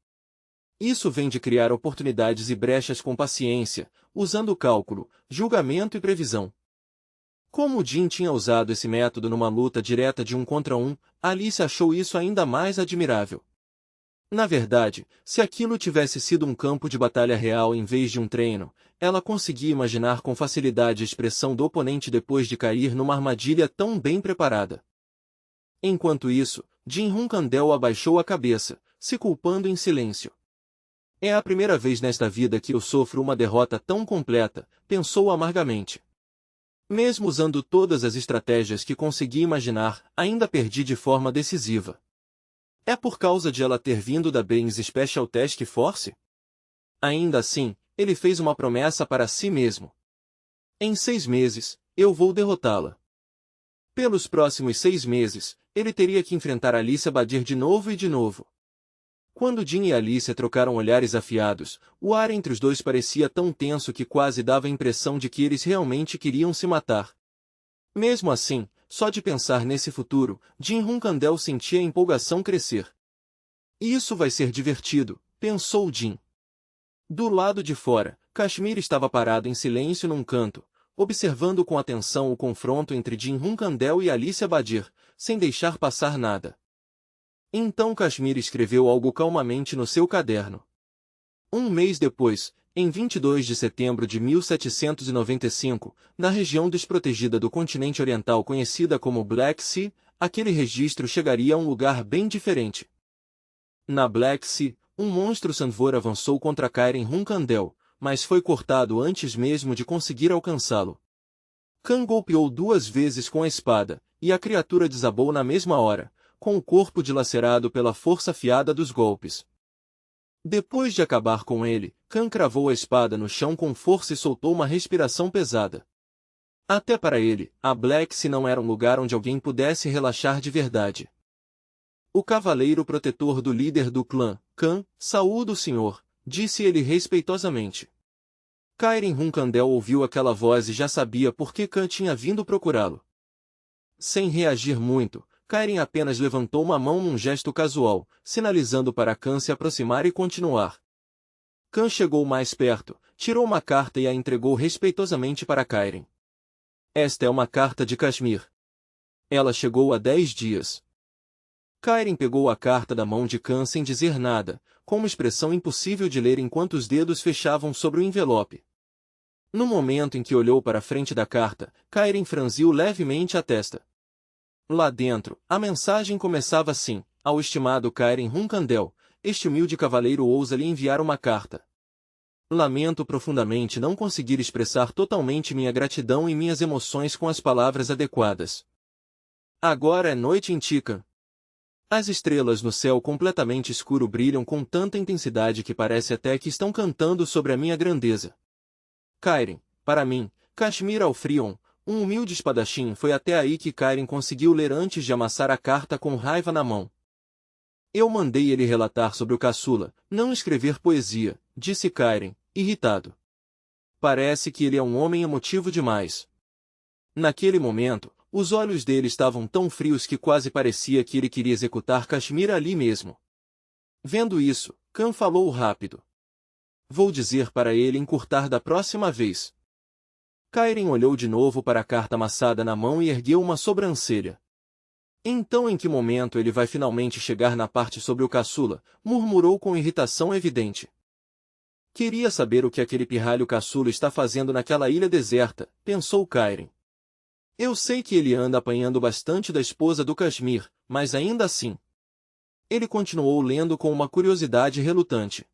Isso vem de criar oportunidades e brechas com paciência, usando cálculo, julgamento e previsão. Como Jin tinha usado esse método numa luta direta de 1 contra 1, Alice achou isso ainda mais admirável. Na verdade, se aquilo tivesse sido um campo de batalha real em vez de um treino, ela conseguia imaginar com facilidade a expressão do oponente depois de cair numa armadilha tão bem preparada. Enquanto isso, Jin Hunkandel abaixou a cabeça, se culpando em silêncio. É a primeira vez nesta vida que eu sofro uma derrota tão completa, pensou amargamente. Mesmo usando todas as estratégias que consegui imaginar, ainda perdi de forma decisiva. É por causa de ela ter vindo da Baines Special Task Force? Ainda assim, ele fez uma promessa para si mesmo. Em 6 meses, eu vou derrotá-la. Pelos próximos 6 meses, ele teria que enfrentar Alicia Badir de novo e de novo. Quando Jin e Alicia trocaram olhares afiados, o ar entre os dois parecia tão tenso que quase dava a impressão de que eles realmente queriam se matar. Mesmo assim, só de pensar nesse futuro, Jin Hunkandel sentia a empolgação crescer. Isso vai ser divertido, pensou Jin. Do lado de fora, Kashmir estava parado em silêncio num canto, observando com atenção o confronto entre Jin Hunkandel e Alicia Badir, sem deixar passar nada. Então Kashmir escreveu algo calmamente no seu caderno. Um mês depois, em 22 de setembro de 1795, na região desprotegida do continente oriental conhecida como Black Sea, aquele registro chegaria a um lugar bem diferente. Na Black Sea, um monstro Sanvor avançou contra Kairen Hunkandel, mas foi cortado antes mesmo de conseguir alcançá-lo. Khan golpeou 2 vezes com a espada, e a criatura desabou na mesma hora, com o corpo dilacerado pela força afiada dos golpes. Depois de acabar com ele, Khan cravou a espada no chão com força e soltou uma respiração pesada. Até para ele, a Black Sea não era um lugar onde alguém pudesse relaxar de verdade. O cavaleiro protetor do líder do clã, Khan, saúde o senhor, disse ele respeitosamente. Kairin Hunkandel ouviu aquela voz e já sabia por que Khan tinha vindo procurá-lo. Sem reagir muito, Kairin apenas levantou uma mão num gesto casual, sinalizando para Khan se aproximar e continuar. Khan chegou mais perto, tirou uma carta e a entregou respeitosamente para Kairin. Esta é uma carta de Kashmir. Ela chegou há 10 dias. Kairin pegou a carta da mão de Khan sem dizer nada, com uma expressão impossível de ler enquanto os dedos fechavam sobre o envelope. No momento em que olhou para a frente da carta, Kairin franziu levemente a testa. Lá dentro, a mensagem começava assim: ao estimado Kairin Hunkandel, este humilde cavaleiro ousa lhe enviar uma carta. Lamento profundamente não conseguir expressar totalmente minha gratidão e minhas emoções com as palavras adequadas. Agora é noite em Tikan. As estrelas no céu completamente escuro brilham com tanta intensidade que parece até que estão cantando sobre a minha grandeza. Kairin, para mim, Kashmir Alfrion, um humilde espadachim, foi até aí que Kairin conseguiu ler antes de amassar a carta com raiva na mão. Eu mandei ele relatar sobre o caçula, não escrever poesia, disse Kairin, irritado. Parece que ele é um homem emotivo demais. Naquele momento, os olhos dele estavam tão frios que quase parecia que ele queria executar Kashmir ali mesmo. Vendo isso, Khan falou rápido. Vou dizer para ele encurtar da próxima vez. Kairin olhou de novo para a carta amassada na mão e ergueu uma sobrancelha. Então em que momento ele vai finalmente chegar na parte sobre o caçula? Murmurou com irritação evidente. Queria saber o que aquele pirralho caçula está fazendo naquela ilha deserta, pensou Kairin. Eu sei que ele anda apanhando bastante da esposa do Kashmir, mas ainda assim. Ele continuou lendo com uma curiosidade relutante.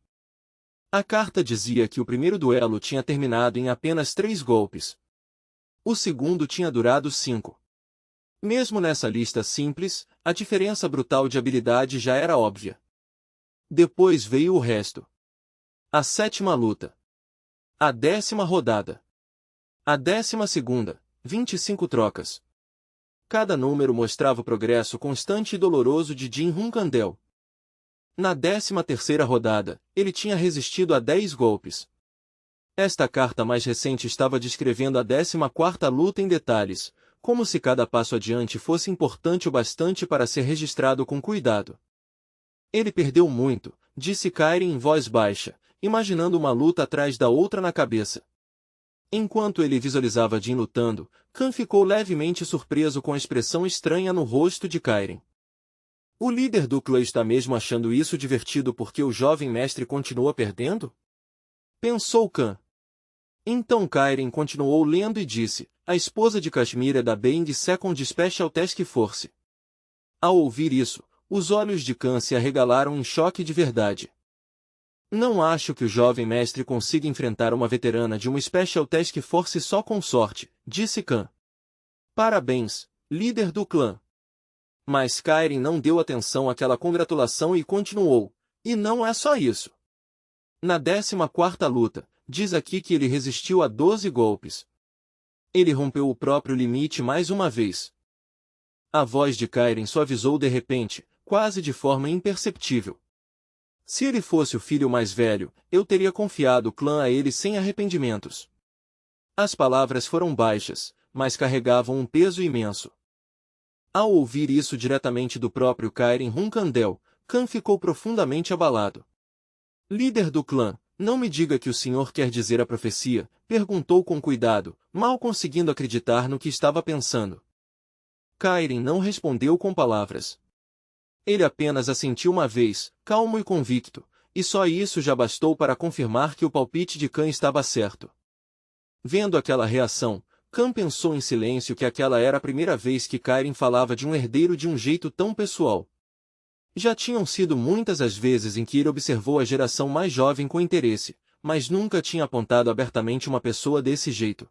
A carta dizia que o primeiro duelo tinha terminado em apenas 3 golpes. O segundo tinha durado 5. Mesmo nessa lista simples, a diferença brutal de habilidade já era óbvia. Depois veio o resto. A 7ª luta. A 10ª rodada. A 12ª, 25 trocas. Cada número mostrava o progresso constante e doloroso de Jin Hunkandel. Na 13ª rodada, ele tinha resistido a 10 golpes. Esta carta mais recente estava descrevendo a 14ª luta em detalhes, como se cada passo adiante fosse importante o bastante para ser registrado com cuidado. Ele perdeu muito, disse Kairin em voz baixa, imaginando uma luta atrás da outra na cabeça. Enquanto ele visualizava Jin lutando, Khan ficou levemente surpreso com a expressão estranha no rosto de Kairin. O líder do clã está mesmo achando isso divertido porque o jovem mestre continua perdendo? Pensou Khan. Então Kairin continuou lendo e disse, a esposa de Kashmir é da Bang Second Special Task Force. Ao ouvir isso, os olhos de Khan se arregalaram em choque de verdade. Não acho que o jovem mestre consiga enfrentar uma veterana de uma Special Task Force só com sorte, disse Khan. Parabéns, líder do clã. Mas Kairin não deu atenção àquela congratulação e continuou. E não é só isso. Na 14ª luta, diz aqui que ele resistiu a 12 golpes. Ele rompeu o próprio limite mais uma vez. A voz de Kairin suavizou de repente, quase de forma imperceptível. Se ele fosse o filho mais velho, eu teria confiado o clã a ele sem arrependimentos. As palavras foram baixas, mas carregavam um peso imenso. Ao ouvir isso diretamente do próprio Kairin Hunkandel, Khan ficou profundamente abalado. Líder do clã, não me diga que o senhor quer dizer a profecia, perguntou com cuidado, mal conseguindo acreditar no que estava pensando. Kairin não respondeu com palavras. Ele apenas assentiu uma vez, calmo e convicto, e só isso já bastou para confirmar que o palpite de Khan estava certo. Vendo aquela reação, Khan pensou em silêncio que aquela era a primeira vez que Kairin falava de um herdeiro de um jeito tão pessoal. Já tinham sido muitas as vezes em que ele observou a geração mais jovem com interesse, mas nunca tinha apontado abertamente uma pessoa desse jeito.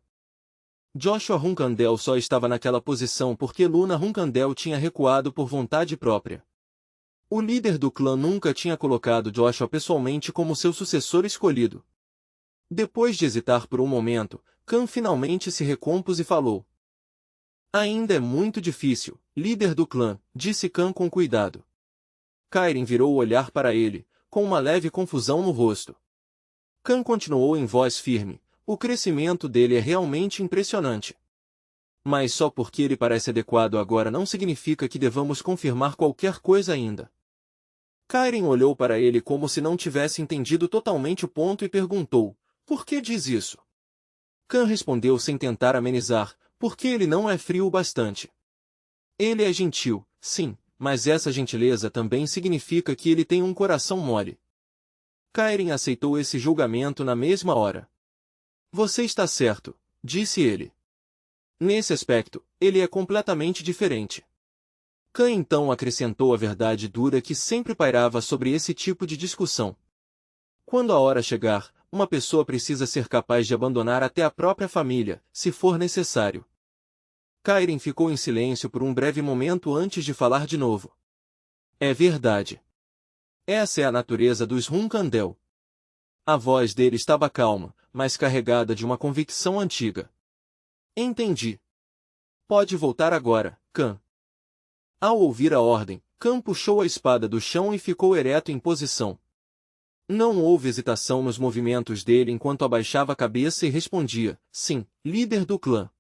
Joshua Hunkandel só estava naquela posição porque Luna Hunkandel tinha recuado por vontade própria. O líder do clã nunca tinha colocado Joshua pessoalmente como seu sucessor escolhido. Depois de hesitar por um momento, Khan finalmente se recompôs e falou. Ainda é muito difícil, líder do clã, disse Khan com cuidado. Kairin virou o olhar para ele, com uma leve confusão no rosto. Khan continuou em voz firme, o crescimento dele é realmente impressionante. Mas só porque ele parece adequado agora não significa que devamos confirmar qualquer coisa ainda. Kairin olhou para ele como se não tivesse entendido totalmente o ponto e perguntou, por que diz isso? Khan respondeu sem tentar amenizar, porque ele não é frio o bastante. Ele é gentil, sim, mas essa gentileza também significa que ele tem um coração mole. Kairin aceitou esse julgamento na mesma hora. Você está certo, disse ele. Nesse aspecto, ele é completamente diferente. Khan então acrescentou a verdade dura que sempre pairava sobre esse tipo de discussão. Quando a hora chegar, uma pessoa precisa ser capaz de abandonar até a própria família, se for necessário. Kairin ficou em silêncio por um breve momento antes de falar de novo. É verdade. Essa é a natureza dos Hunkandel. A voz dele estava calma, mas carregada de uma convicção antiga. Entendi. Pode voltar agora, Khan. Ao ouvir a ordem, Khan puxou a espada do chão e ficou ereto em posição. Não houve hesitação nos movimentos dele enquanto abaixava a cabeça e respondia, sim, líder do clã.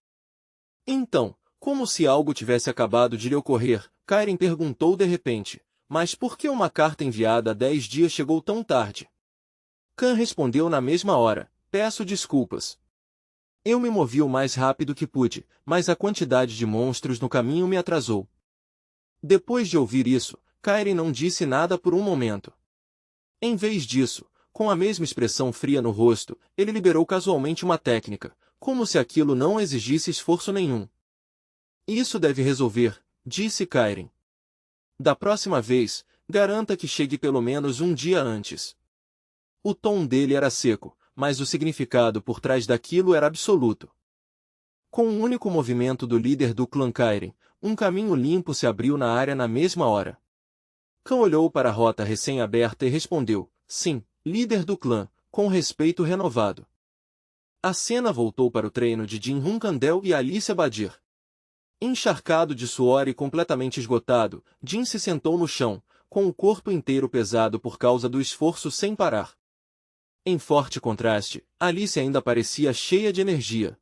Então, como se algo tivesse acabado de lhe ocorrer, Kairin perguntou de repente, mas por que uma carta enviada há 10 dias chegou tão tarde? Khan respondeu na mesma hora, peço desculpas. Eu me movi o mais rápido que pude, mas a quantidade de monstros no caminho me atrasou. Depois de ouvir isso, Kairin não disse nada por um momento. Em vez disso, com a mesma expressão fria no rosto, ele liberou casualmente uma técnica, como se aquilo não exigisse esforço nenhum. Isso deve resolver, disse Kairin. Da próxima vez, garanta que chegue pelo menos um dia antes. O tom dele era seco, mas o significado por trás daquilo era absoluto. Com um único movimento do líder do clã Kairin, um caminho limpo se abriu na área na mesma hora. Khan olhou para a rota recém-aberta e respondeu, sim, líder do clã, com respeito renovado. A cena voltou para o treino de Jin Hunkandel e Alicia Badir. Encharcado de suor e completamente esgotado, Jin se sentou no chão, com o corpo inteiro pesado por causa do esforço sem parar. Em forte contraste, Alice ainda parecia cheia de energia.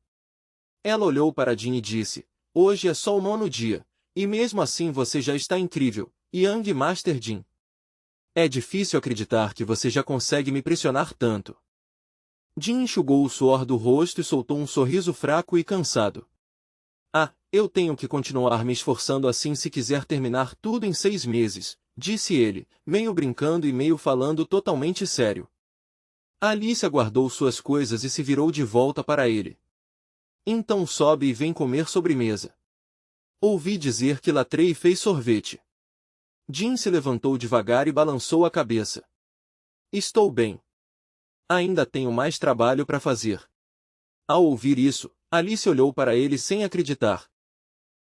Ela olhou para Jin e disse, hoje é só o 9º dia, e mesmo assim você já está incrível, Young Master Jin. É difícil acreditar que você já consegue me pressionar tanto. Jin enxugou o suor do rosto e soltou um sorriso fraco e cansado. Ah, eu tenho que continuar me esforçando assim se quiser terminar tudo em 6 meses, disse ele, meio brincando e meio falando totalmente sério. Alice guardou suas coisas e se virou de volta para ele. Então sobe e vem comer sobremesa. Ouvi dizer que Latrei fez sorvete. Jin se levantou devagar e balançou a cabeça. Estou bem. Ainda tenho mais trabalho para fazer. Ao ouvir isso, Alice olhou para ele sem acreditar.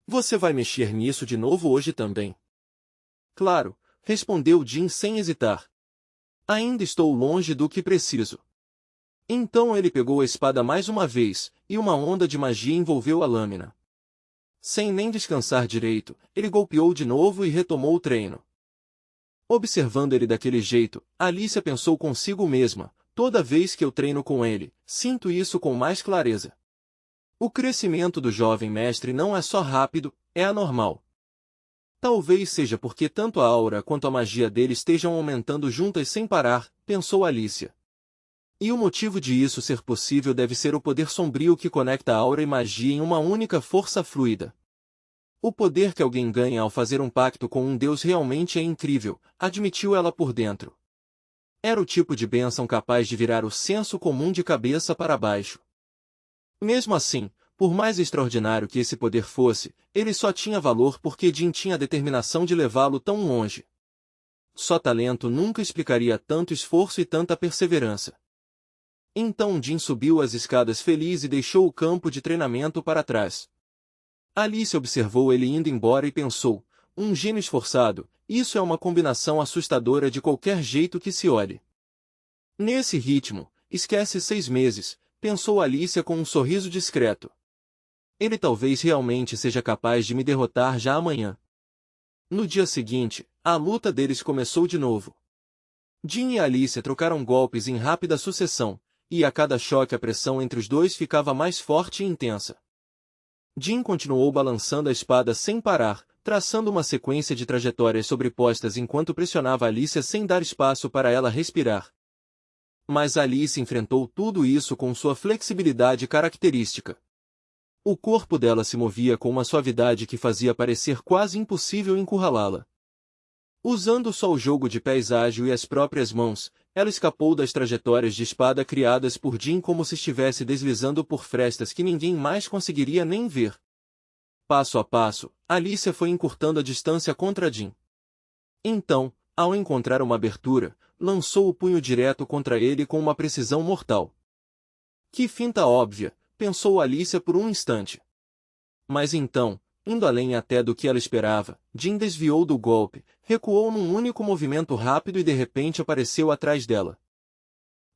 Você vai mexer nisso de novo hoje também? Claro, respondeu Jin sem hesitar. Ainda estou longe do que preciso. Então ele pegou a espada mais uma vez, e uma onda de magia envolveu a lâmina. Sem nem descansar direito, ele golpeou de novo e retomou o treino. Observando ele daquele jeito, Alicia pensou consigo mesma, toda vez que eu treino com ele, sinto isso com mais clareza. O crescimento do jovem mestre não é só rápido, é anormal. Talvez seja porque tanto a aura quanto a magia dele estejam aumentando juntas sem parar, pensou Alicia. E o motivo de isso ser possível deve ser o poder sombrio que conecta a aura e magia em uma única força fluida. O poder que alguém ganha ao fazer um pacto com um deus realmente é incrível, admitiu ela por dentro. Era o tipo de bênção capaz de virar o senso comum de cabeça para baixo. Mesmo assim, por mais extraordinário que esse poder fosse, ele só tinha valor porque Jin tinha a determinação de levá-lo tão longe. Só talento nunca explicaria tanto esforço e tanta perseverança. Então Jin subiu as escadas feliz e deixou o campo de treinamento para trás. Alice observou ele indo embora e pensou, um gênio esforçado, isso é uma combinação assustadora de qualquer jeito que se olhe. Nesse ritmo, esquece 6 meses, pensou Alicia com um sorriso discreto. Ele talvez realmente seja capaz de me derrotar já amanhã. No dia seguinte, a luta deles começou de novo. Jim e Alicia trocaram golpes em rápida sucessão, e a cada choque a pressão entre os dois ficava mais forte e intensa. Jim continuou balançando a espada sem parar, traçando uma sequência de trajetórias sobrepostas enquanto pressionava Alicia sem dar espaço para ela respirar. Mas Alicia enfrentou tudo isso com sua flexibilidade característica. O corpo dela se movia com uma suavidade que fazia parecer quase impossível encurralá-la. Usando só o jogo de pés ágil e as próprias mãos, ela escapou das trajetórias de espada criadas por Jim como se estivesse deslizando por frestas que ninguém mais conseguiria nem ver. Passo a passo, Alicia foi encurtando a distância contra Jim. Então, ao encontrar uma abertura, lançou o punho direto contra ele com uma precisão mortal. Que finta óbvia, pensou Alicia por um instante. Mas então, indo além até do que ela esperava, Jim desviou do golpe, recuou num único movimento rápido e de repente apareceu atrás dela.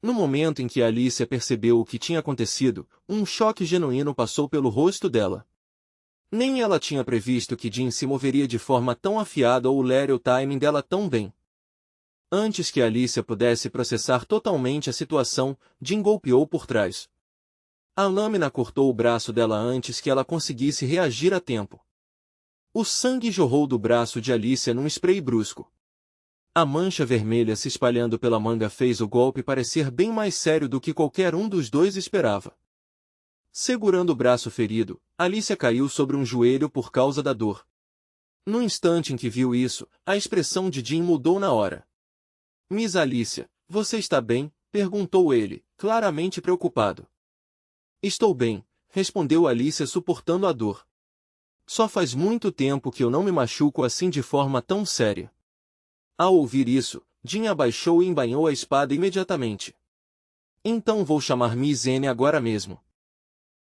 No momento em que Alicia percebeu o que tinha acontecido, um choque genuíno passou pelo rosto dela. Nem ela tinha previsto que Jim se moveria de forma tão afiada ou ler o timing dela tão bem. Antes que Alicia pudesse processar totalmente a situação, Jim golpeou por trás. A lâmina cortou o braço dela antes que ela conseguisse reagir a tempo. O sangue jorrou do braço de Alicia num spray brusco. A mancha vermelha se espalhando pela manga fez o golpe parecer bem mais sério do que qualquer um dos dois esperava. Segurando o braço ferido, Alicia caiu sobre um joelho por causa da dor. No instante em que viu isso, a expressão de Jim mudou na hora. Miss Alicia, você está bem? Perguntou ele, claramente preocupado. Estou bem, respondeu Alicia suportando a dor. Só faz muito tempo que eu não me machuco assim de forma tão séria. Ao ouvir isso, Jim abaixou e embainhou a espada imediatamente. Então vou chamar Miss Enya agora mesmo.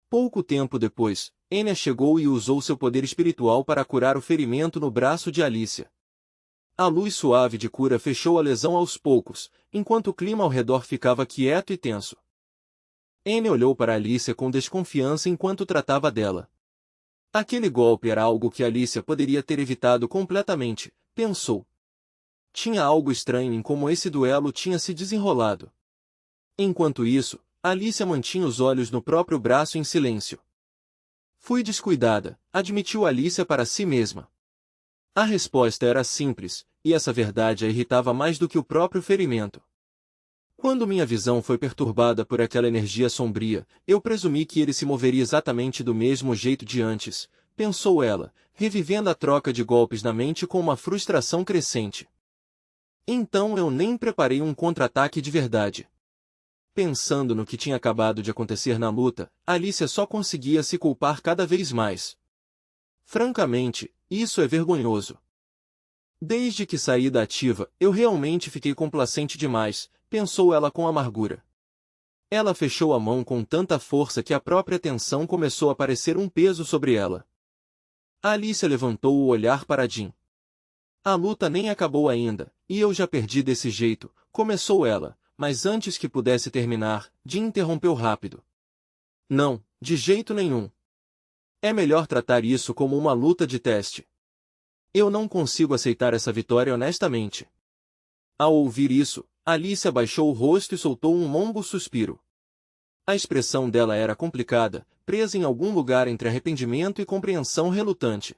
Pouco tempo depois, Enya chegou e usou seu poder espiritual para curar o ferimento no braço de Alicia. A luz suave de cura fechou a lesão aos poucos, enquanto o clima ao redor ficava quieto e tenso. Enya olhou para Alicia com desconfiança enquanto tratava dela. Aquele golpe era algo que Alicia poderia ter evitado completamente, pensou. Tinha algo estranho em como esse duelo tinha se desenrolado. Enquanto isso, Alicia mantinha os olhos no próprio braço em silêncio. Fui descuidada, admitiu Alicia para si mesma. A resposta era simples, e essa verdade a irritava mais do que o próprio ferimento. Quando minha visão foi perturbada por aquela energia sombria, eu presumi que ele se moveria exatamente do mesmo jeito de antes, pensou ela, revivendo a troca de golpes na mente com uma frustração crescente. Então eu nem preparei um contra-ataque de verdade. Pensando no que tinha acabado de acontecer na luta, Alicia só conseguia se culpar cada vez mais. Francamente, isso é vergonhoso. Desde que saí da ativa, eu realmente fiquei complacente demais, pensou ela com amargura. Ela fechou a mão com tanta força que a própria tensão começou a parecer um peso sobre ela. Alicia levantou o olhar para Jim. A luta nem acabou ainda, e eu já perdi desse jeito, começou ela, mas antes que pudesse terminar, Jim interrompeu rápido. Não, de jeito nenhum. É melhor tratar isso como uma luta de teste. Eu não consigo aceitar essa vitória honestamente. Ao ouvir isso, Alicia baixou o rosto e soltou um longo suspiro. A expressão dela era complicada, presa em algum lugar entre arrependimento e compreensão relutante.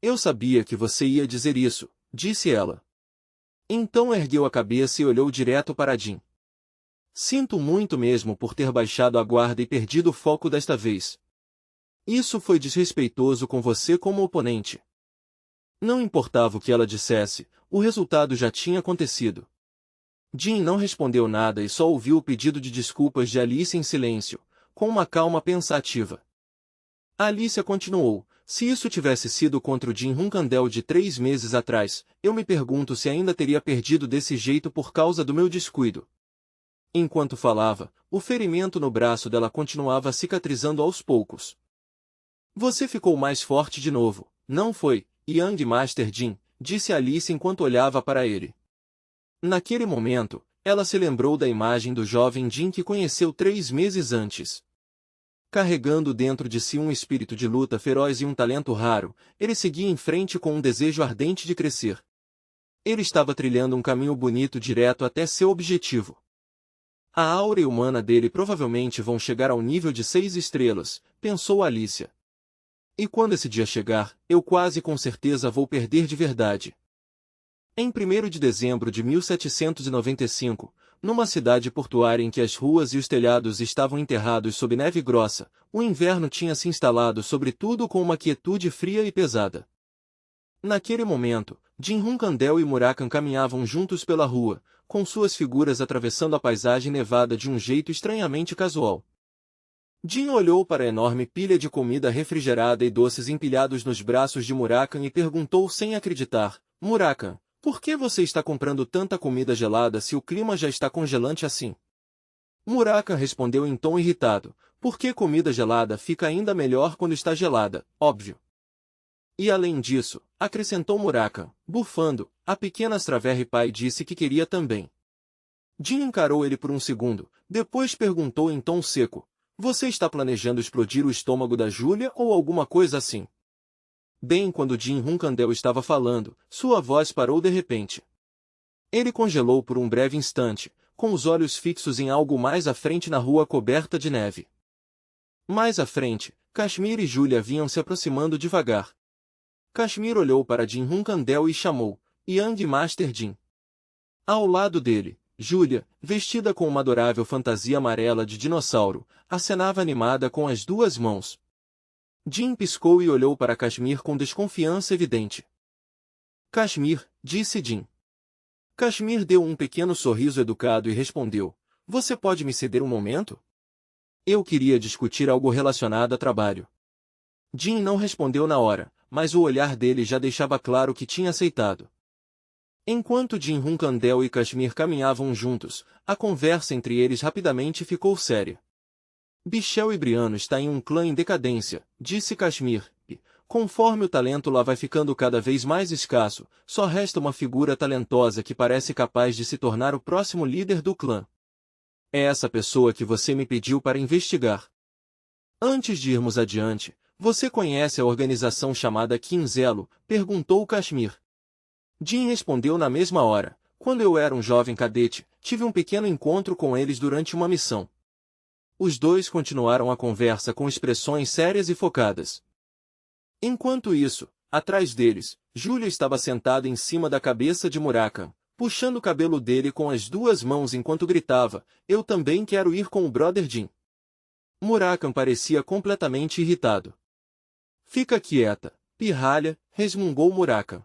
Eu sabia que você ia dizer isso, disse ela. Então ergueu a cabeça e olhou direto para Jim. Sinto muito mesmo por ter baixado a guarda e perdido o foco desta vez. Isso foi desrespeitoso com você como oponente. Não importava o que ela dissesse, o resultado já tinha acontecido. Jim não respondeu nada e só ouviu o pedido de desculpas de Alicia em silêncio, com uma calma pensativa. Alicia continuou, se isso tivesse sido contra o Jim Hunkandel de 3 meses atrás, eu me pergunto se ainda teria perdido desse jeito por causa do meu descuido. Enquanto falava, o ferimento no braço dela continuava cicatrizando aos poucos. Você ficou mais forte de novo, não foi, Young Master Jim, disse Alice enquanto olhava para ele. Naquele momento, ela se lembrou da imagem do jovem Jin que conheceu 3 meses antes. Carregando dentro de si um espírito de luta feroz e um talento raro, ele seguia em frente com um desejo ardente de crescer. Ele estava trilhando um caminho bonito direto até seu objetivo. A áurea humana dele provavelmente vão chegar ao nível de 6 estrelas, pensou Alicia. E quando esse dia chegar, eu quase com certeza vou perder de verdade. Em 1º de dezembro de 1795, numa cidade portuária em que as ruas e os telhados estavam enterrados sob neve grossa, o inverno tinha se instalado sobre tudo com uma quietude fria e pesada. Naquele momento, Jin Hunkandel e Murakan caminhavam juntos pela rua, com suas figuras atravessando a paisagem nevada de um jeito estranhamente casual. Jin olhou para a enorme pilha de comida refrigerada e doces empilhados nos braços de Murakan e perguntou sem acreditar: Murakan, por que você está comprando tanta comida gelada se o clima já está congelante assim? Murakan respondeu em tom irritado: porque comida gelada fica ainda melhor quando está gelada, óbvio. E além disso, acrescentou Murakan, bufando, a pequena Straverre Pai disse que queria também. Jin encarou ele por um segundo, depois perguntou em tom seco: você está planejando explodir o estômago da Júlia ou alguma coisa assim? Bem quando Jin Hunkandel estava falando, sua voz parou de repente. Ele congelou por um breve instante, com os olhos fixos em algo mais à frente na rua coberta de neve. Mais à frente, Kashmir e Júlia vinham se aproximando devagar. Kashmir olhou para Jin Hunkandel e chamou: Young Master Jin. Ao lado dele, Júlia, vestida com uma adorável fantasia amarela de dinossauro, acenava animada com as 2 mãos. Jin piscou e olhou para Kashmir com desconfiança evidente. Kashmir, disse Jin. Kashmir deu um pequeno sorriso educado e respondeu: você pode me ceder um momento? Eu queria discutir algo relacionado a trabalho. Jin não respondeu na hora, mas o olhar dele já deixava claro que tinha aceitado. Enquanto Jin Hunkandel e Kashmir caminhavam juntos, a conversa entre eles rapidamente ficou séria. Bichel e Briano está em um clã em decadência, disse Kashmir, e, conforme o talento lá vai ficando cada vez mais escasso, só resta uma figura talentosa que parece capaz de se tornar o próximo líder do clã. É essa pessoa que você me pediu para investigar. Antes de irmos adiante, você conhece a organização chamada Quinzelo? Perguntou Kashmir. Jin respondeu na mesma hora: quando eu era um jovem cadete, tive um pequeno encontro com eles durante uma missão. Os dois continuaram a conversa com expressões sérias e focadas. Enquanto isso, atrás deles, Júlia estava sentada em cima da cabeça de Murakan, puxando o cabelo dele com as 2 mãos enquanto gritava: eu também quero ir com o Brother Jin. Murakan parecia completamente irritado. Fica quieta, pirralha, resmungou Murakan.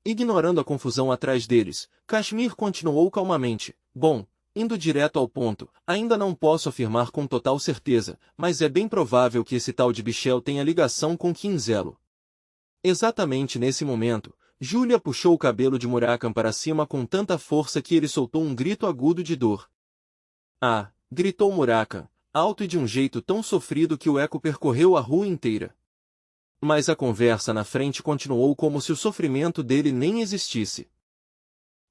Ignorando a confusão atrás deles, Kashmir continuou calmamente: bom, indo direto ao ponto, ainda não posso afirmar com total certeza, mas é bem provável que esse tal de Bichel tenha ligação com Quinzelo. Exatamente nesse momento, Júlia puxou o cabelo de Murakan para cima com tanta força que ele soltou um grito agudo de dor. Ah! Gritou Murakan, alto e de um jeito tão sofrido que o eco percorreu a rua inteira. Mas a conversa na frente continuou como se o sofrimento dele nem existisse.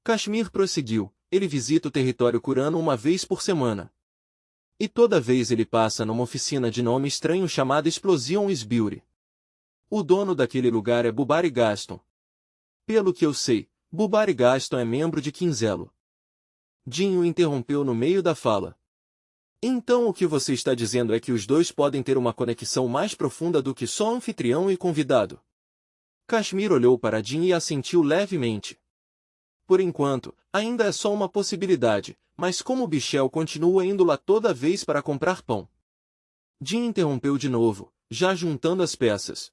Kashmir prosseguiu: ele visita o território Kurano uma vez por semana. E toda vez ele passa numa oficina de nome estranho chamada Explosion Sbury. O dono daquele lugar é Bubari Gaston. Pelo que eu sei, Bubari Gaston é membro de Quinzelo. Jin o interrompeu no meio da fala. Então o que você está dizendo é que os dois podem ter uma conexão mais profunda do que só anfitrião e convidado? Kashmir olhou para Jin e assentiu levemente. Por enquanto, ainda é só uma possibilidade, mas como Bichel continua indo lá toda vez para comprar pão? Jin interrompeu de novo, já juntando as peças.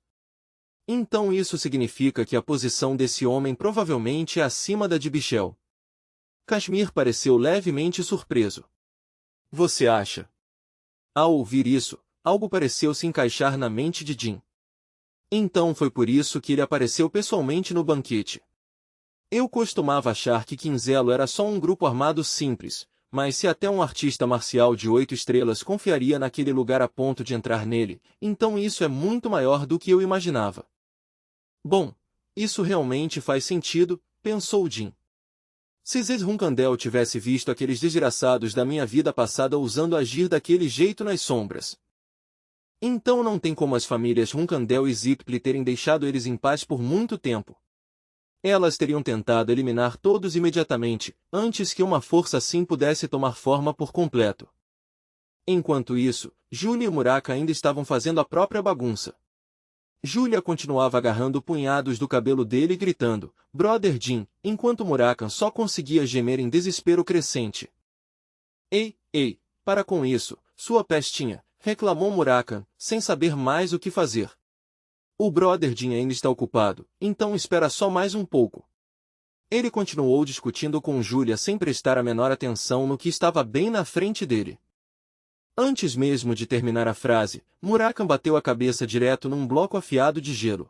Então isso significa que a posição desse homem provavelmente é acima da de Bichel. Kashmir pareceu levemente surpreso. Você acha? Ao ouvir isso, algo pareceu se encaixar na mente de Jin. Então foi por isso que ele apareceu pessoalmente no banquete. Eu costumava achar que Quinzelo era só um grupo armado simples, mas se até um artista marcial de 8 estrelas confiaria naquele lugar a ponto de entrar nele, então isso é muito maior do que eu imaginava. Bom, isso realmente faz sentido, pensou Jin. Se Zedrunkandel tivesse visto aqueles desgraçados da minha vida passada ousando agir daquele jeito nas sombras. Então não tem como as famílias Runkandel e Zipli terem deixado eles em paz por muito tempo. Elas teriam tentado eliminar todos imediatamente, antes que uma força assim pudesse tomar forma por completo. Enquanto isso, Julia e Muraka ainda estavam fazendo a própria bagunça. Julia continuava agarrando punhados do cabelo dele e gritando, "Brother Jin", enquanto Murakan só conseguia gemer em desespero crescente. Ei, para com isso, sua pestinha", reclamou Murakan, sem saber mais o que fazer. "O Brother Jin ainda está ocupado, então espera só mais um pouco." Ele continuou discutindo com Julia sem prestar a menor atenção no que estava bem na frente dele. Antes mesmo de terminar a frase, Murakan bateu a cabeça direto num bloco afiado de gelo.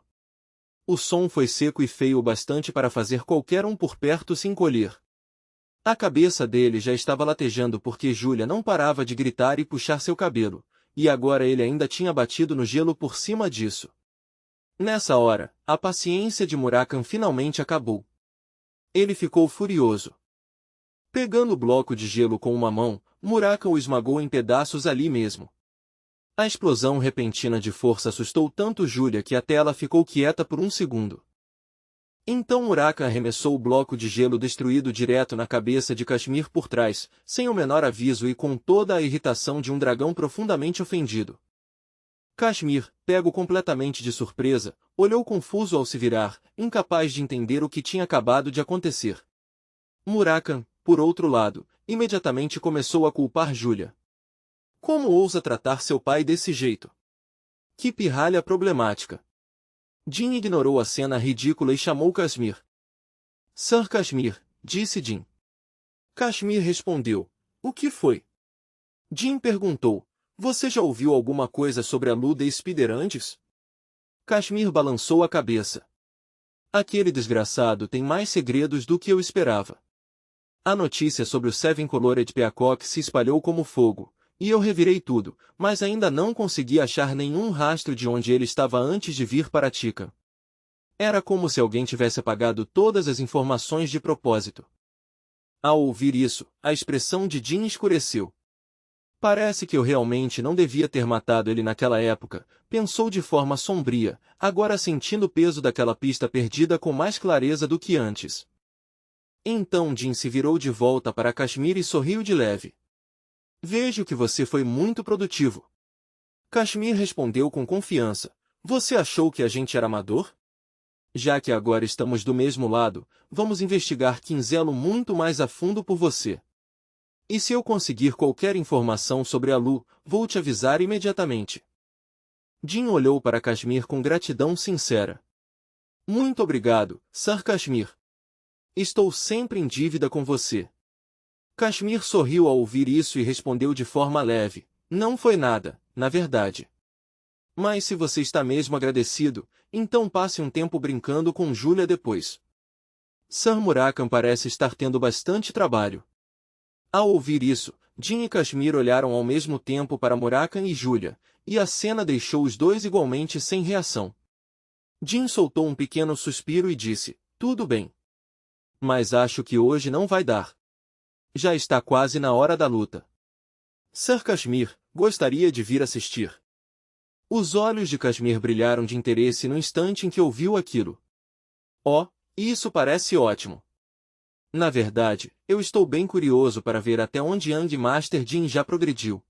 O som foi seco e feio o bastante para fazer qualquer um por perto se encolher. A cabeça dele já estava latejando porque Julia não parava de gritar e puxar seu cabelo, e agora ele ainda tinha batido no gelo por cima disso. Nessa hora, a paciência de Murakan finalmente acabou. Ele ficou furioso. Pegando o bloco de gelo com uma mão, Murakan o esmagou em pedaços ali mesmo. A explosão repentina de força assustou tanto Julia que até ela ficou quieta por um segundo. Então Murakan arremessou o bloco de gelo destruído direto na cabeça de Kashmir por trás, sem o menor aviso e com toda a irritação de um dragão profundamente ofendido. Kashmir, pego completamente de surpresa, olhou confuso ao se virar, incapaz de entender o que tinha acabado de acontecer. Murakan, por outro lado, imediatamente começou a culpar Julia. Como ousa tratar seu pai desse jeito? Que pirralha problemática. Jin ignorou a cena ridícula e chamou Kashmir. Sir Kashmir, disse Jin. Kashmir respondeu. O que foi? Jin perguntou. Você já ouviu alguma coisa sobre a Luda Spider antes? Kashmir balançou a cabeça. Aquele desgraçado tem mais segredos do que eu esperava. A notícia sobre o Seven Colored Peacock se espalhou como fogo, e eu revirei tudo, mas ainda não consegui achar nenhum rastro de onde ele estava antes de vir para Tika. Era como se alguém tivesse apagado todas as informações de propósito. Ao ouvir isso, a expressão de Jin escureceu. Parece que eu realmente não devia ter matado ele naquela época, pensou de forma sombria, agora sentindo o peso daquela pista perdida com mais clareza do que antes. Então Jin se virou de volta para Kashmir e sorriu de leve. Vejo que você foi muito produtivo. Kashmir respondeu com confiança. Você achou que a gente era amador? Já que agora estamos do mesmo lado, vamos investigar Quinzelo muito mais a fundo por você. E se eu conseguir qualquer informação sobre a Lu, vou te avisar imediatamente. Jin olhou para Kashmir com gratidão sincera. Muito obrigado, Sir Kashmir. Estou sempre em dívida com você. Kashmir sorriu ao ouvir isso e respondeu de forma leve. Não foi nada, na verdade. Mas se você está mesmo agradecido, então passe um tempo brincando com Julia depois. Sir Murakan parece estar tendo bastante trabalho. Ao ouvir isso, Jin e Kashmir olharam ao mesmo tempo para Murakan e Julia, e a cena deixou os dois igualmente sem reação. Jin soltou um pequeno suspiro e disse, tudo bem. Mas acho que hoje não vai dar. Já está quase na hora da luta. Sir Kashmir, gostaria de vir assistir. Os olhos de Kashmir brilharam de interesse no instante em que ouviu aquilo. Oh, isso parece ótimo. Na verdade, eu estou bem curioso para ver até onde Young Master Jin já progrediu.